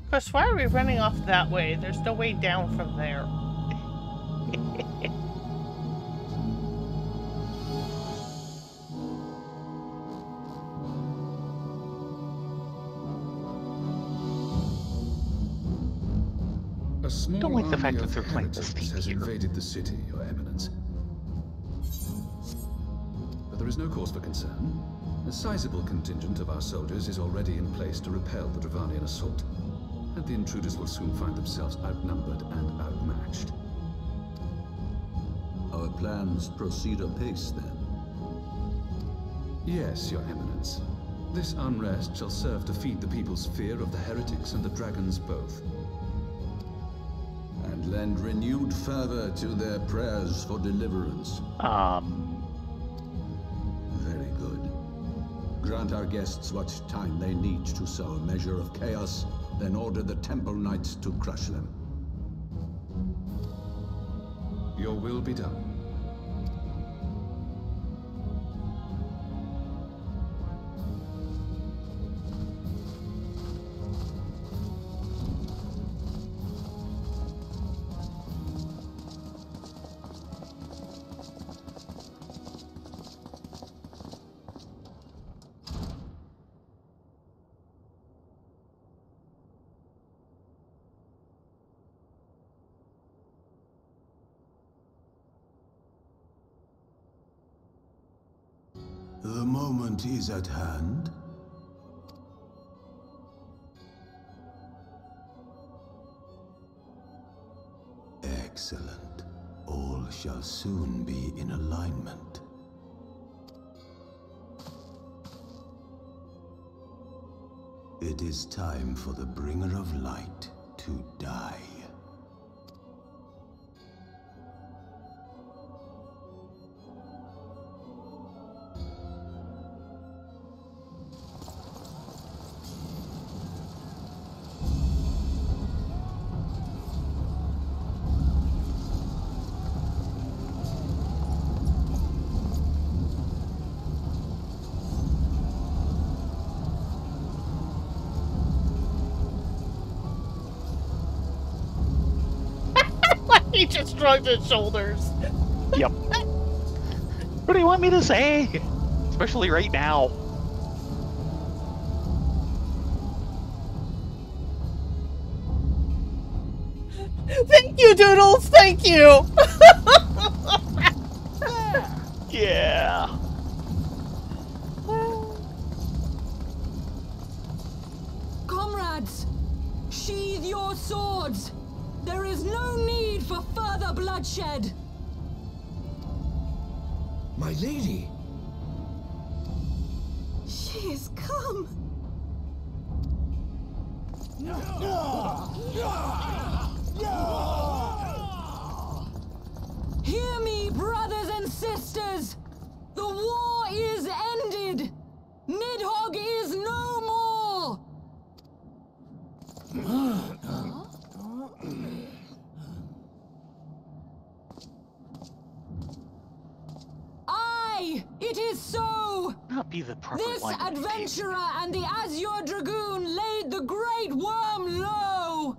Of course, why are we running off that way? There's no way down from there. A small Don't like the fact army that of they're playing this heretics theme has here. invaded the city, Your Eminence. But there is no cause for concern. A sizable contingent of our soldiers is already in place to repel the Dravanian assault, and the intruders will soon find themselves outnumbered and outmatched. Our plans proceed apace, then? Yes, Your Eminence. This unrest shall serve to feed the people's fear of the heretics and the dragons both. And lend renewed fervor to their prayers for deliverance. Very good. Grant our guests what time they need to sow a measure of chaos, then order the Temple Knights to crush them. Your will be done. The moment is at hand. Excellent. All shall soon be in alignment. It is time for the Bringer of Light to die. He just shrugged his shoulders. Yep. What do you want me to say? Especially right now. Thank you, Doodles. Thank you. Yeah. Comrades, sheathe your swords. There is no need for further bloodshed. My lady! She is come! Hear me, brothers and sisters! The war is ended! Nidhogg is no more! Aye, it is so! Not be the proper This line of adventurer and the Azure Dragoon laid the great worm low!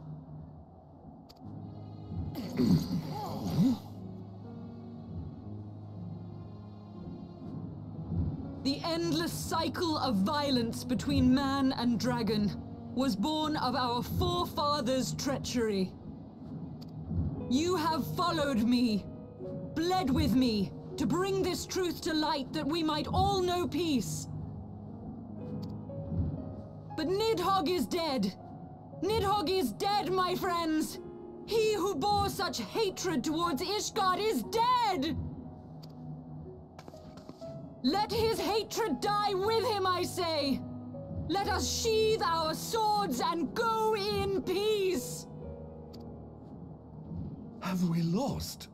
The endless cycle of violence between man and dragon was born of our forefathers' treachery. You have followed me, bled with me, to bring this truth to light that we might all know peace. But Nidhogg is dead. Nidhogg is dead, my friends! He who bore such hatred towards Ishgard is dead! Let his hatred die with him, I say! Let us sheathe our swords and go in peace! Have we lost?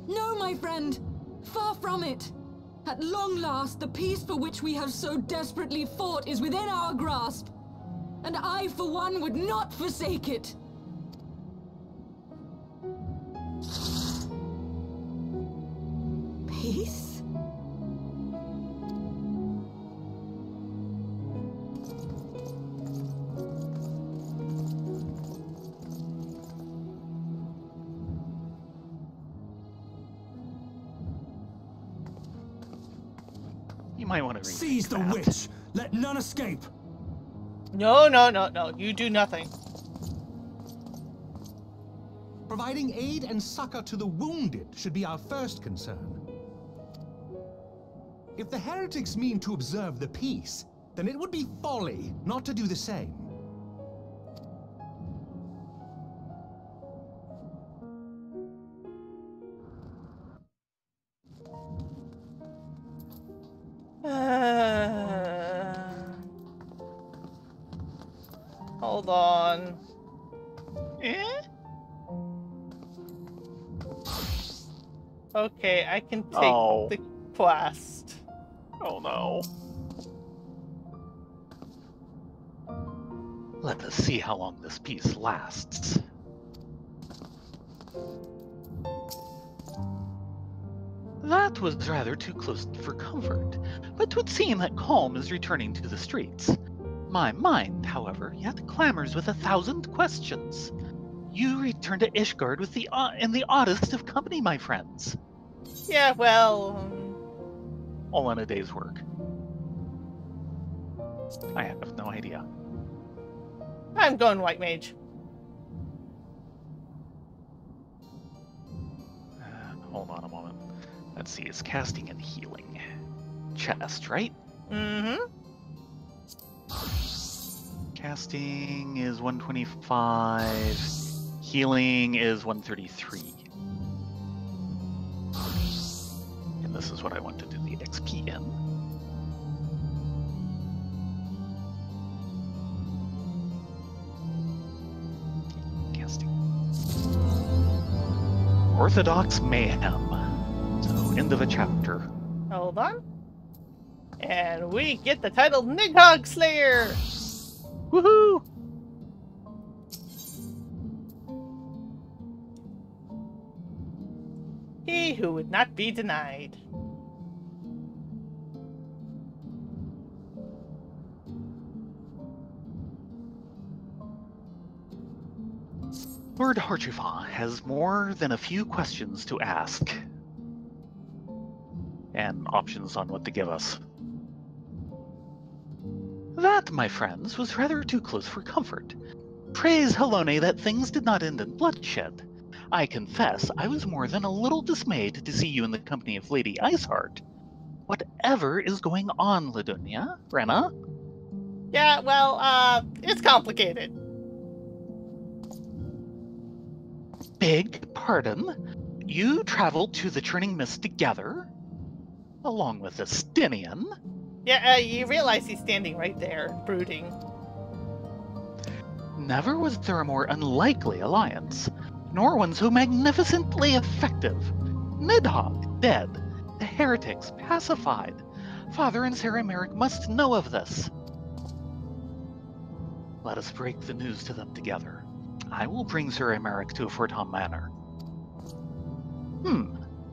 No, my friend! Far from it! At long last, the peace for which we have so desperately fought is within our grasp. And I, for one, would not forsake it. Peace? You might want to Seize the witch! Let none escape! No, no, no, no. You do nothing. Providing aid and succor to the wounded should be our first concern. If the heretics mean to observe the peace, then it would be folly not to do the same. Hold on. Eh? Okay, I can take Oh. the quest. Oh no. Let us see how long this peace lasts. That was rather too close for comfort, but 'twould seem that calm is returning to the streets. My mind, however, yet clamors with 1,000 questions. You return to Ishgard with in the oddest of company, my friends. Yeah, well... All in a day's work. I have no idea. I'm going White Mage. Hold on a moment. Let's see, it's casting and healing. Chest, right? Mm-hmm. Casting is 125. Healing is 133. And this is what I want to do the XP in. Casting. Orthodox Mayhem. So, end of a chapter. Hold on. And we get the title Nidhogg Slayer! Woohoo! He who would not be denied. Lord Harchifan has more than a few questions to ask. And options on what to give us. That, my friends, was rather too close for comfort. Praise Helone that things did not end in bloodshed. I confess I was more than a little dismayed to see you in the company of Lady Iceheart. Whatever is going on, Ladonia? Rena? Yeah, well, it's complicated. Beg pardon? You traveled to the Churning Mist together, along with Estinian. Yeah, you realize he's standing right there, brooding. Never was there a more unlikely alliance, nor one so magnificently effective. Nidhogg dead, the heretics pacified. Father and Sarah Merrick must know of this. Let us break the news to them together. I will bring Sir Emeric to Forton Manor.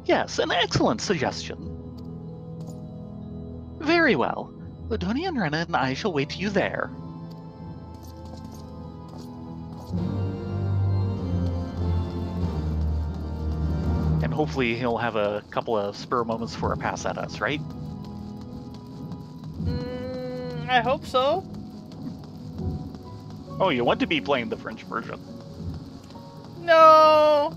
Yes, an excellent suggestion. Very well. Ladonia and Rena and I shall wait you there. And hopefully he'll have a couple of spur moments for a pass at us, right? I hope so. Oh, you want to be playing the French version? No.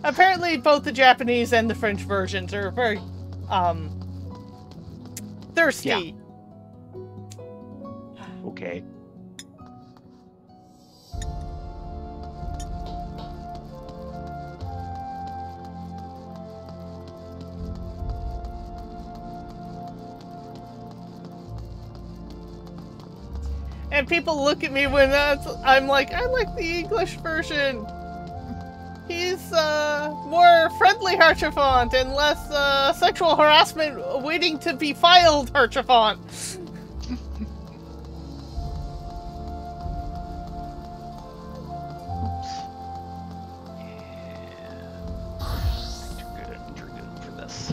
Apparently both the Japanese and the French versions are very, thirsty. Yeah. Okay. And people look at me when I'm like, I like the English version. He's more friendly Harchefant and less sexual harassment waiting to be filed Harchefant. You're good for this.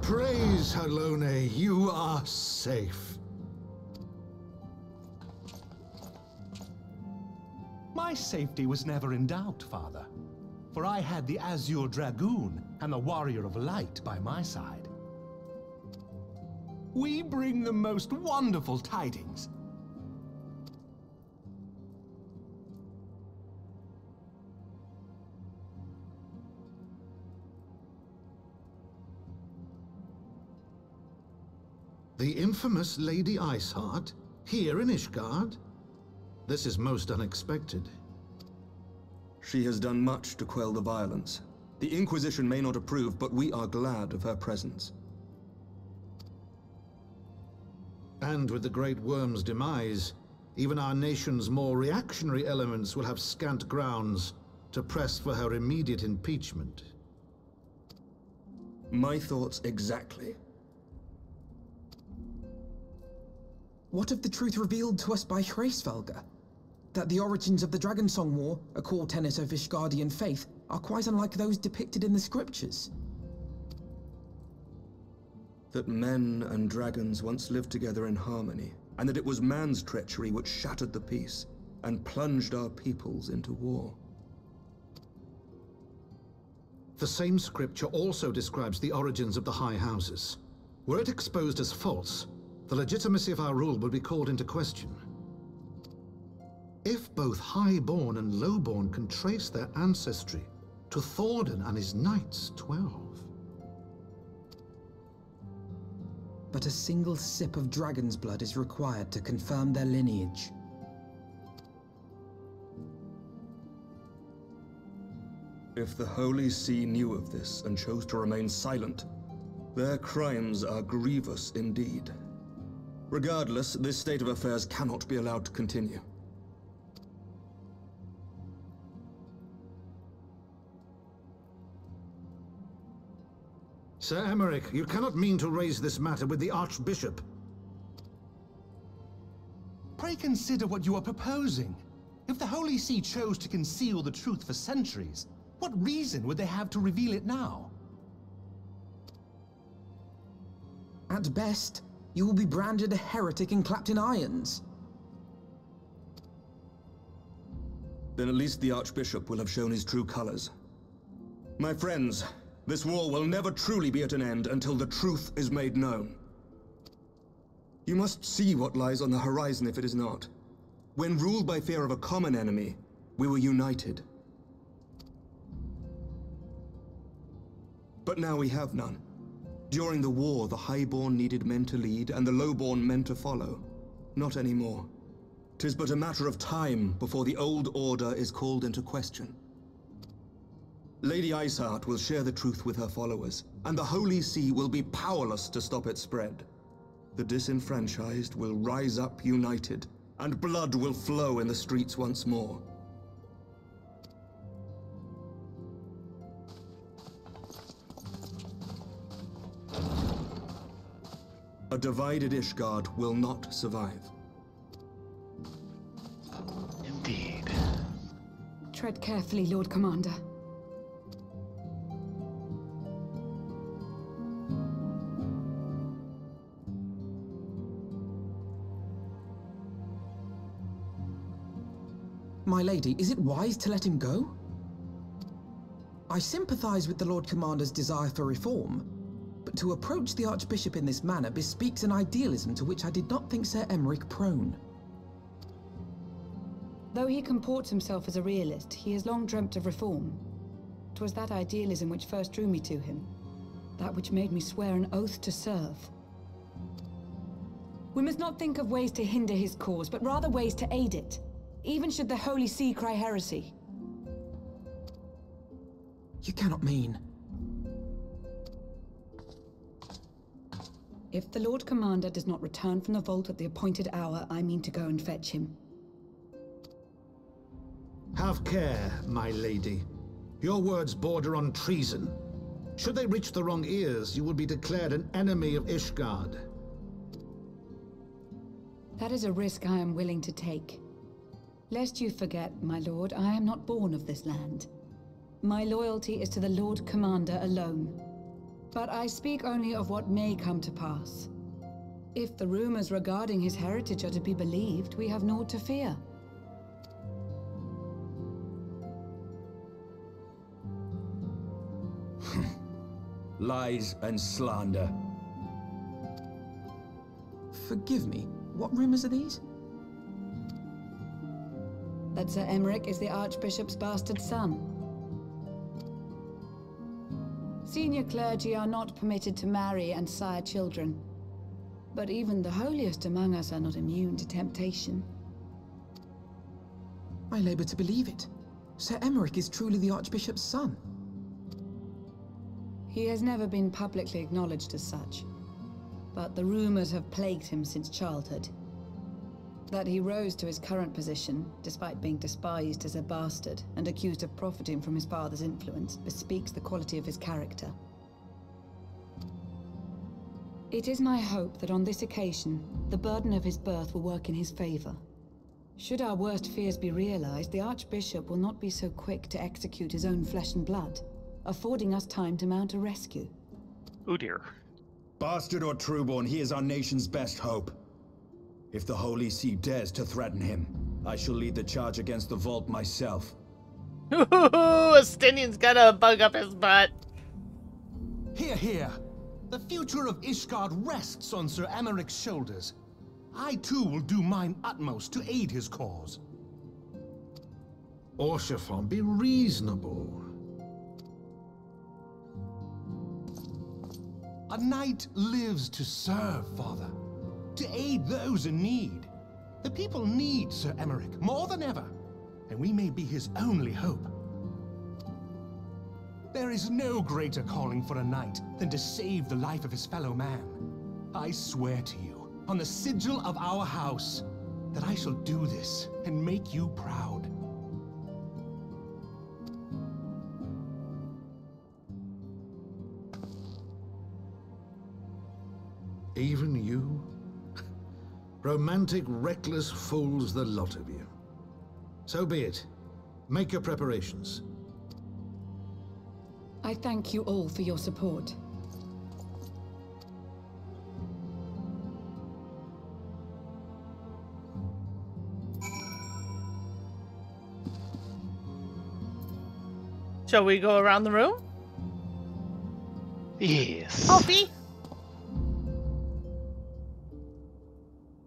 Praise Halone, you are safe. My safety was never in doubt, Father. For I had the Azure Dragoon and the Warrior of Light by my side. We bring the most wonderful tidings. The infamous Lady Iceheart, here in Ishgard? This is most unexpected. She has done much to quell the violence. The Inquisition may not approve, but we are glad of her presence. And with the Great Worm's demise, even our nation's more reactionary elements will have scant grounds to press for her immediate impeachment. My thoughts exactly. What of the truth revealed to us by Hraesvelga? That the origins of the Dragonsong War, a core tenet of Ishgardian faith, are quite unlike those depicted in the scriptures. That men and dragons once lived together in harmony, and that it was man's treachery which shattered the peace and plunged our peoples into war. The same scripture also describes the origins of the High Houses. Were it exposed as false, the legitimacy of our rule would be called into question. If both Highborn and Lowborn can trace their ancestry to Thordan and his Knights 12. But a single sip of dragon's blood is required to confirm their lineage. If the Holy See knew of this and chose to remain silent, their crimes are grievous indeed. Regardless, this state of affairs cannot be allowed to continue. Sir Emeric, you cannot mean to raise this matter with the Archbishop. Pray consider what you are proposing. If the Holy See chose to conceal the truth for centuries, what reason would they have to reveal it now? At best, you will be branded a heretic and clapped in irons. Then at least the Archbishop will have shown his true colors. My friends, This war will never truly be at an end until the truth is made known. You must see what lies on the horizon if it is not. When ruled by fear of a common enemy, we were united. But now we have none. During the war, the highborn needed men to lead, and the lowborn men to follow. Not anymore. 'Tis but a matter of time before the old order is called into question. Lady Iceheart will share the truth with her followers, and the Holy See will be powerless to stop its spread. The disenfranchised will rise up united, and blood will flow in the streets once more. A divided Ishgard will not survive. Indeed. Tread carefully, Lord Commander. My lady, is it wise to let him go? I sympathize with the Lord Commander's desire for reform, but to approach the Archbishop in this manner bespeaks an idealism to which I did not think Sir Emeric prone. Though he comports himself as a realist, he has long dreamt of reform. 'Twas that idealism which first drew me to him, that which made me swear an oath to serve. We must not think of ways to hinder his cause, but rather ways to aid it, even should the Holy See cry heresy. You cannot mean... If the Lord Commander does not return from the vault at the appointed hour, I mean to go and fetch him. Have care, my lady. Your words border on treason. Should they reach the wrong ears, you will be declared an enemy of Ishgard. That is a risk I am willing to take. Lest you forget, my lord, I am not born of this land. My loyalty is to the Lord Commander alone. But I speak only of what may come to pass. If the rumors regarding his heritage are to be believed, we have naught to fear. Lies and slander. Forgive me, what rumors are these? That Sir Emeric is the Archbishop's bastard son. Senior clergy are not permitted to marry and sire children. But even the holiest among us are not immune to temptation. I labor to believe it. Sir Emeric is truly the Archbishop's son. He has never been publicly acknowledged as such, but the rumors have plagued him since childhood. That he rose to his current position, despite being despised as a bastard and accused of profiting from his father's influence, bespeaks the quality of his character. It is my hope that on this occasion, the burden of his birth will work in his favor. Should our worst fears be realized, the Archbishop will not be so quick to execute his own flesh and blood, affording us time to mount a rescue. Oh dear. Bastard or trueborn, he is our nation's best hope. If the Holy See dares to threaten him, I shall lead the charge against the vault myself. Estinian's got a bug up his butt. Hear, hear. The future of Ishgard rests on Sir Emeric's shoulders. I too will do mine utmost to aid his cause. Orshafon, be reasonable. A knight lives to serve, Father. To aid those in need. The people need Sir Emeric more than ever, and we may be his only hope. There is no greater calling for a knight than to save the life of his fellow man. I swear to you, on the sigil of our house, that I shall do this and make you proud. Even you? Romantic, reckless fools, the lot of you. So be it. Make your preparations. I thank you all for your support. Shall we go around the room? Yes. Coffee?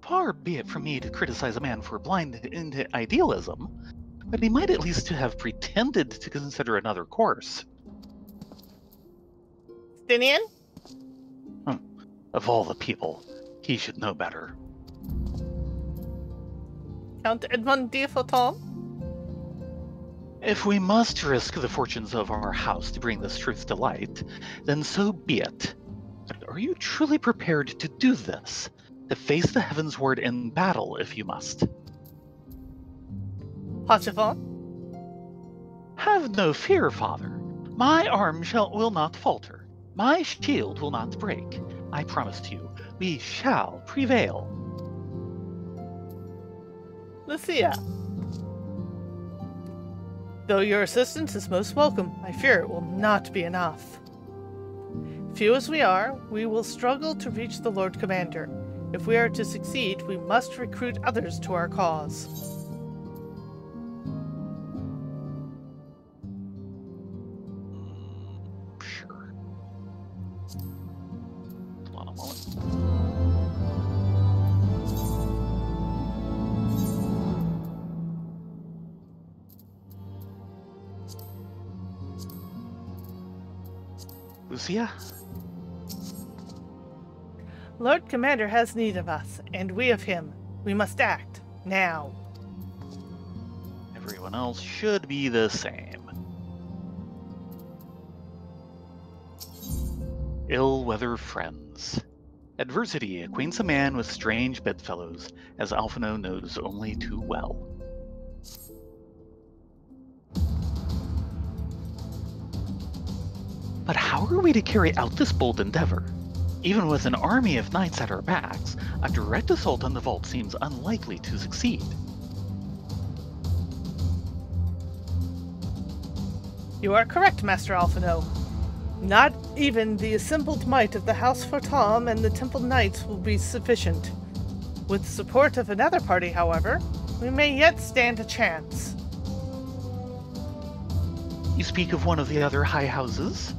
Far be it from me to criticize a man for blind into idealism, but he might at least have pretended to consider another course. Stinian? Of all the people, he should know better. Count Edmond de Foton? If we must risk the fortunes of our house to bring this truth to light, then so be it. But are you truly prepared to do this? To face the heavens ward in battle if you must? Hachifon? Have no fear, father. My arm will not falter. My shield will not break. I promise to you, we shall prevail. Lucia? Though your assistance is most welcome, I fear it will not be enough. Few as we are, we will struggle to reach the Lord Commander. If we are to succeed, we must recruit others to our cause. Sure. Hold on a moment. Lucia? Lord Commander has need of us, and we of him. We must act, now. Everyone else should be the same. Ill-weather friends. Adversity acquaints a man with strange bedfellows, as Alphino knows only too well. But how are we to carry out this bold endeavor? Even with an army of knights at our backs, a direct assault on the vault seems unlikely to succeed. You are correct, Master Alphino. Not even the assembled might of the House Fortom and the Temple Knights will be sufficient. With the support of another party, however, we may yet stand a chance. You speak of one of the other high houses?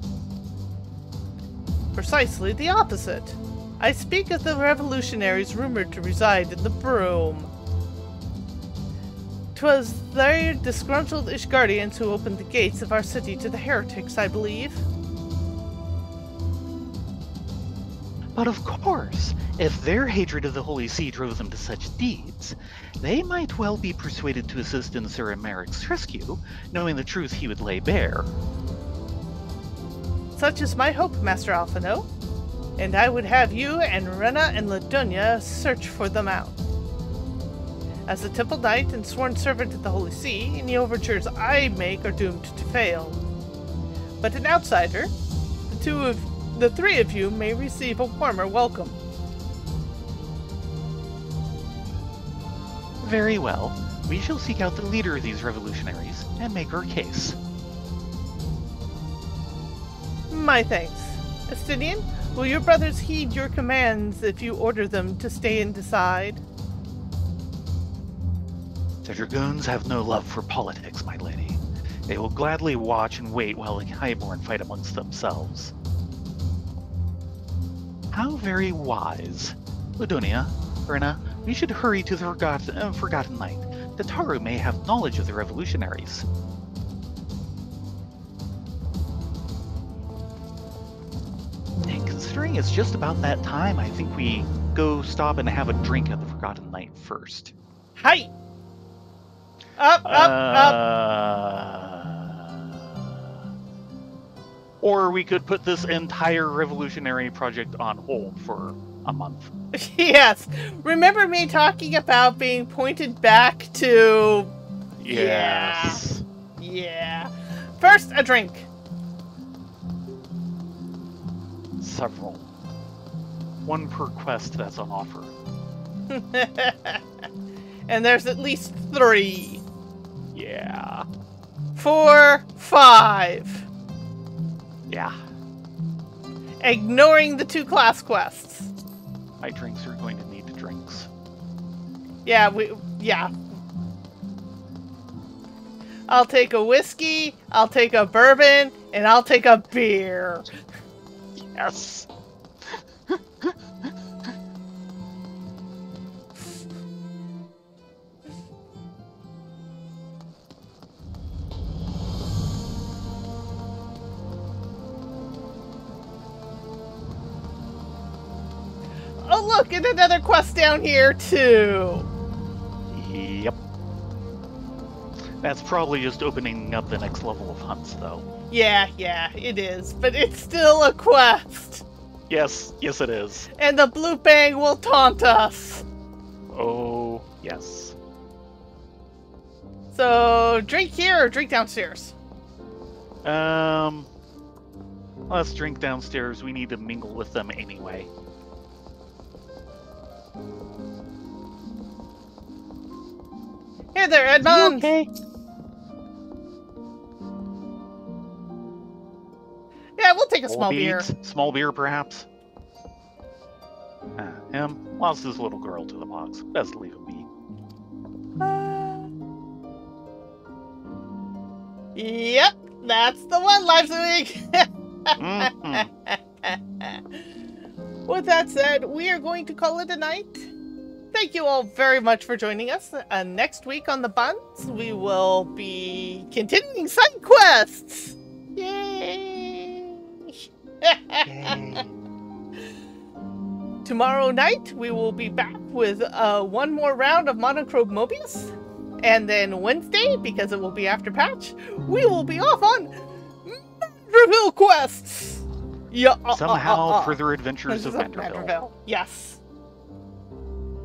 Precisely the opposite. I speak of the revolutionaries rumored to reside in the Broom. 'Twas their disgruntled Ishgardians who opened the gates of our city to the heretics, I believe. But of course, if their hatred of the Holy See drove them to such deeds, they might well be persuaded to assist in Sir Emeric's rescue, knowing the truth he would lay bare. Such is my hope, Master Alphino, and I would have you and Rena and Ladonia search for them out. As a Temple Knight and sworn servant of the Holy See, any overtures I make are doomed to fail. But an outsider, the three of you may receive a warmer welcome. Very well. We shall seek out the leader of these revolutionaries and make our case. My thanks. Estinian, will your brothers heed your commands if you order them to stay and decide? The dragoons have no love for politics, my lady. They will gladly watch and wait while the Highborn fight amongst themselves. How very wise. Ladonia, Rena, we should hurry to the Forgotten Knight. Tataru may have knowledge of the revolutionaries. And considering it's just about that time, I think we go stop and have a drink at the Forgotten Knight first. Hi! Up, up! Or we could put this entire revolutionary project on hold for a month. Yes. Remember me talking about being pointed back to... Yes. Yeah. First, a drink. Several. One per quest that's on offer. And there's at least 3. Yeah. 4, 5. Yeah. Ignoring the 2 class quests. My drinks are going to need drinks. Yeah, I'll take a whiskey, I'll take a bourbon, and I'll take a beer. Yes. Oh, look, and another quest down here, too. Yep. That's probably just opening up the next level of hunts, though. Yeah, it is. But it's still a quest. Yes, yes it is. And the blue bang will taunt us. Oh, yes. So, drink here or drink downstairs? Let's drink downstairs. We need to mingle with them anyway. Hey there, Edmund! Okay. Yeah, we'll take a small beer. Small beer, perhaps? Lost this little girl to the box. Best leave him be. Yep, that's the one, Lives a Week! With that said, we are going to call it a night. Thank you all very much for joining us. Next week on the Buns, we will be continuing side quests! Yay! Yay. Tomorrow night, we will be back with one more round of Monochrome Mobius. And then Wednesday, because it will be after patch, we will be off on Manderville quests! Yeah, Somehow further adventures of Manderville. Yes.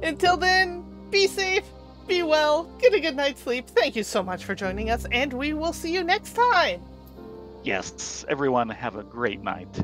Until then, be safe, be well, get a good night's sleep. Thank you so much for joining us, and we will see you next time. Yes, everyone have a great night.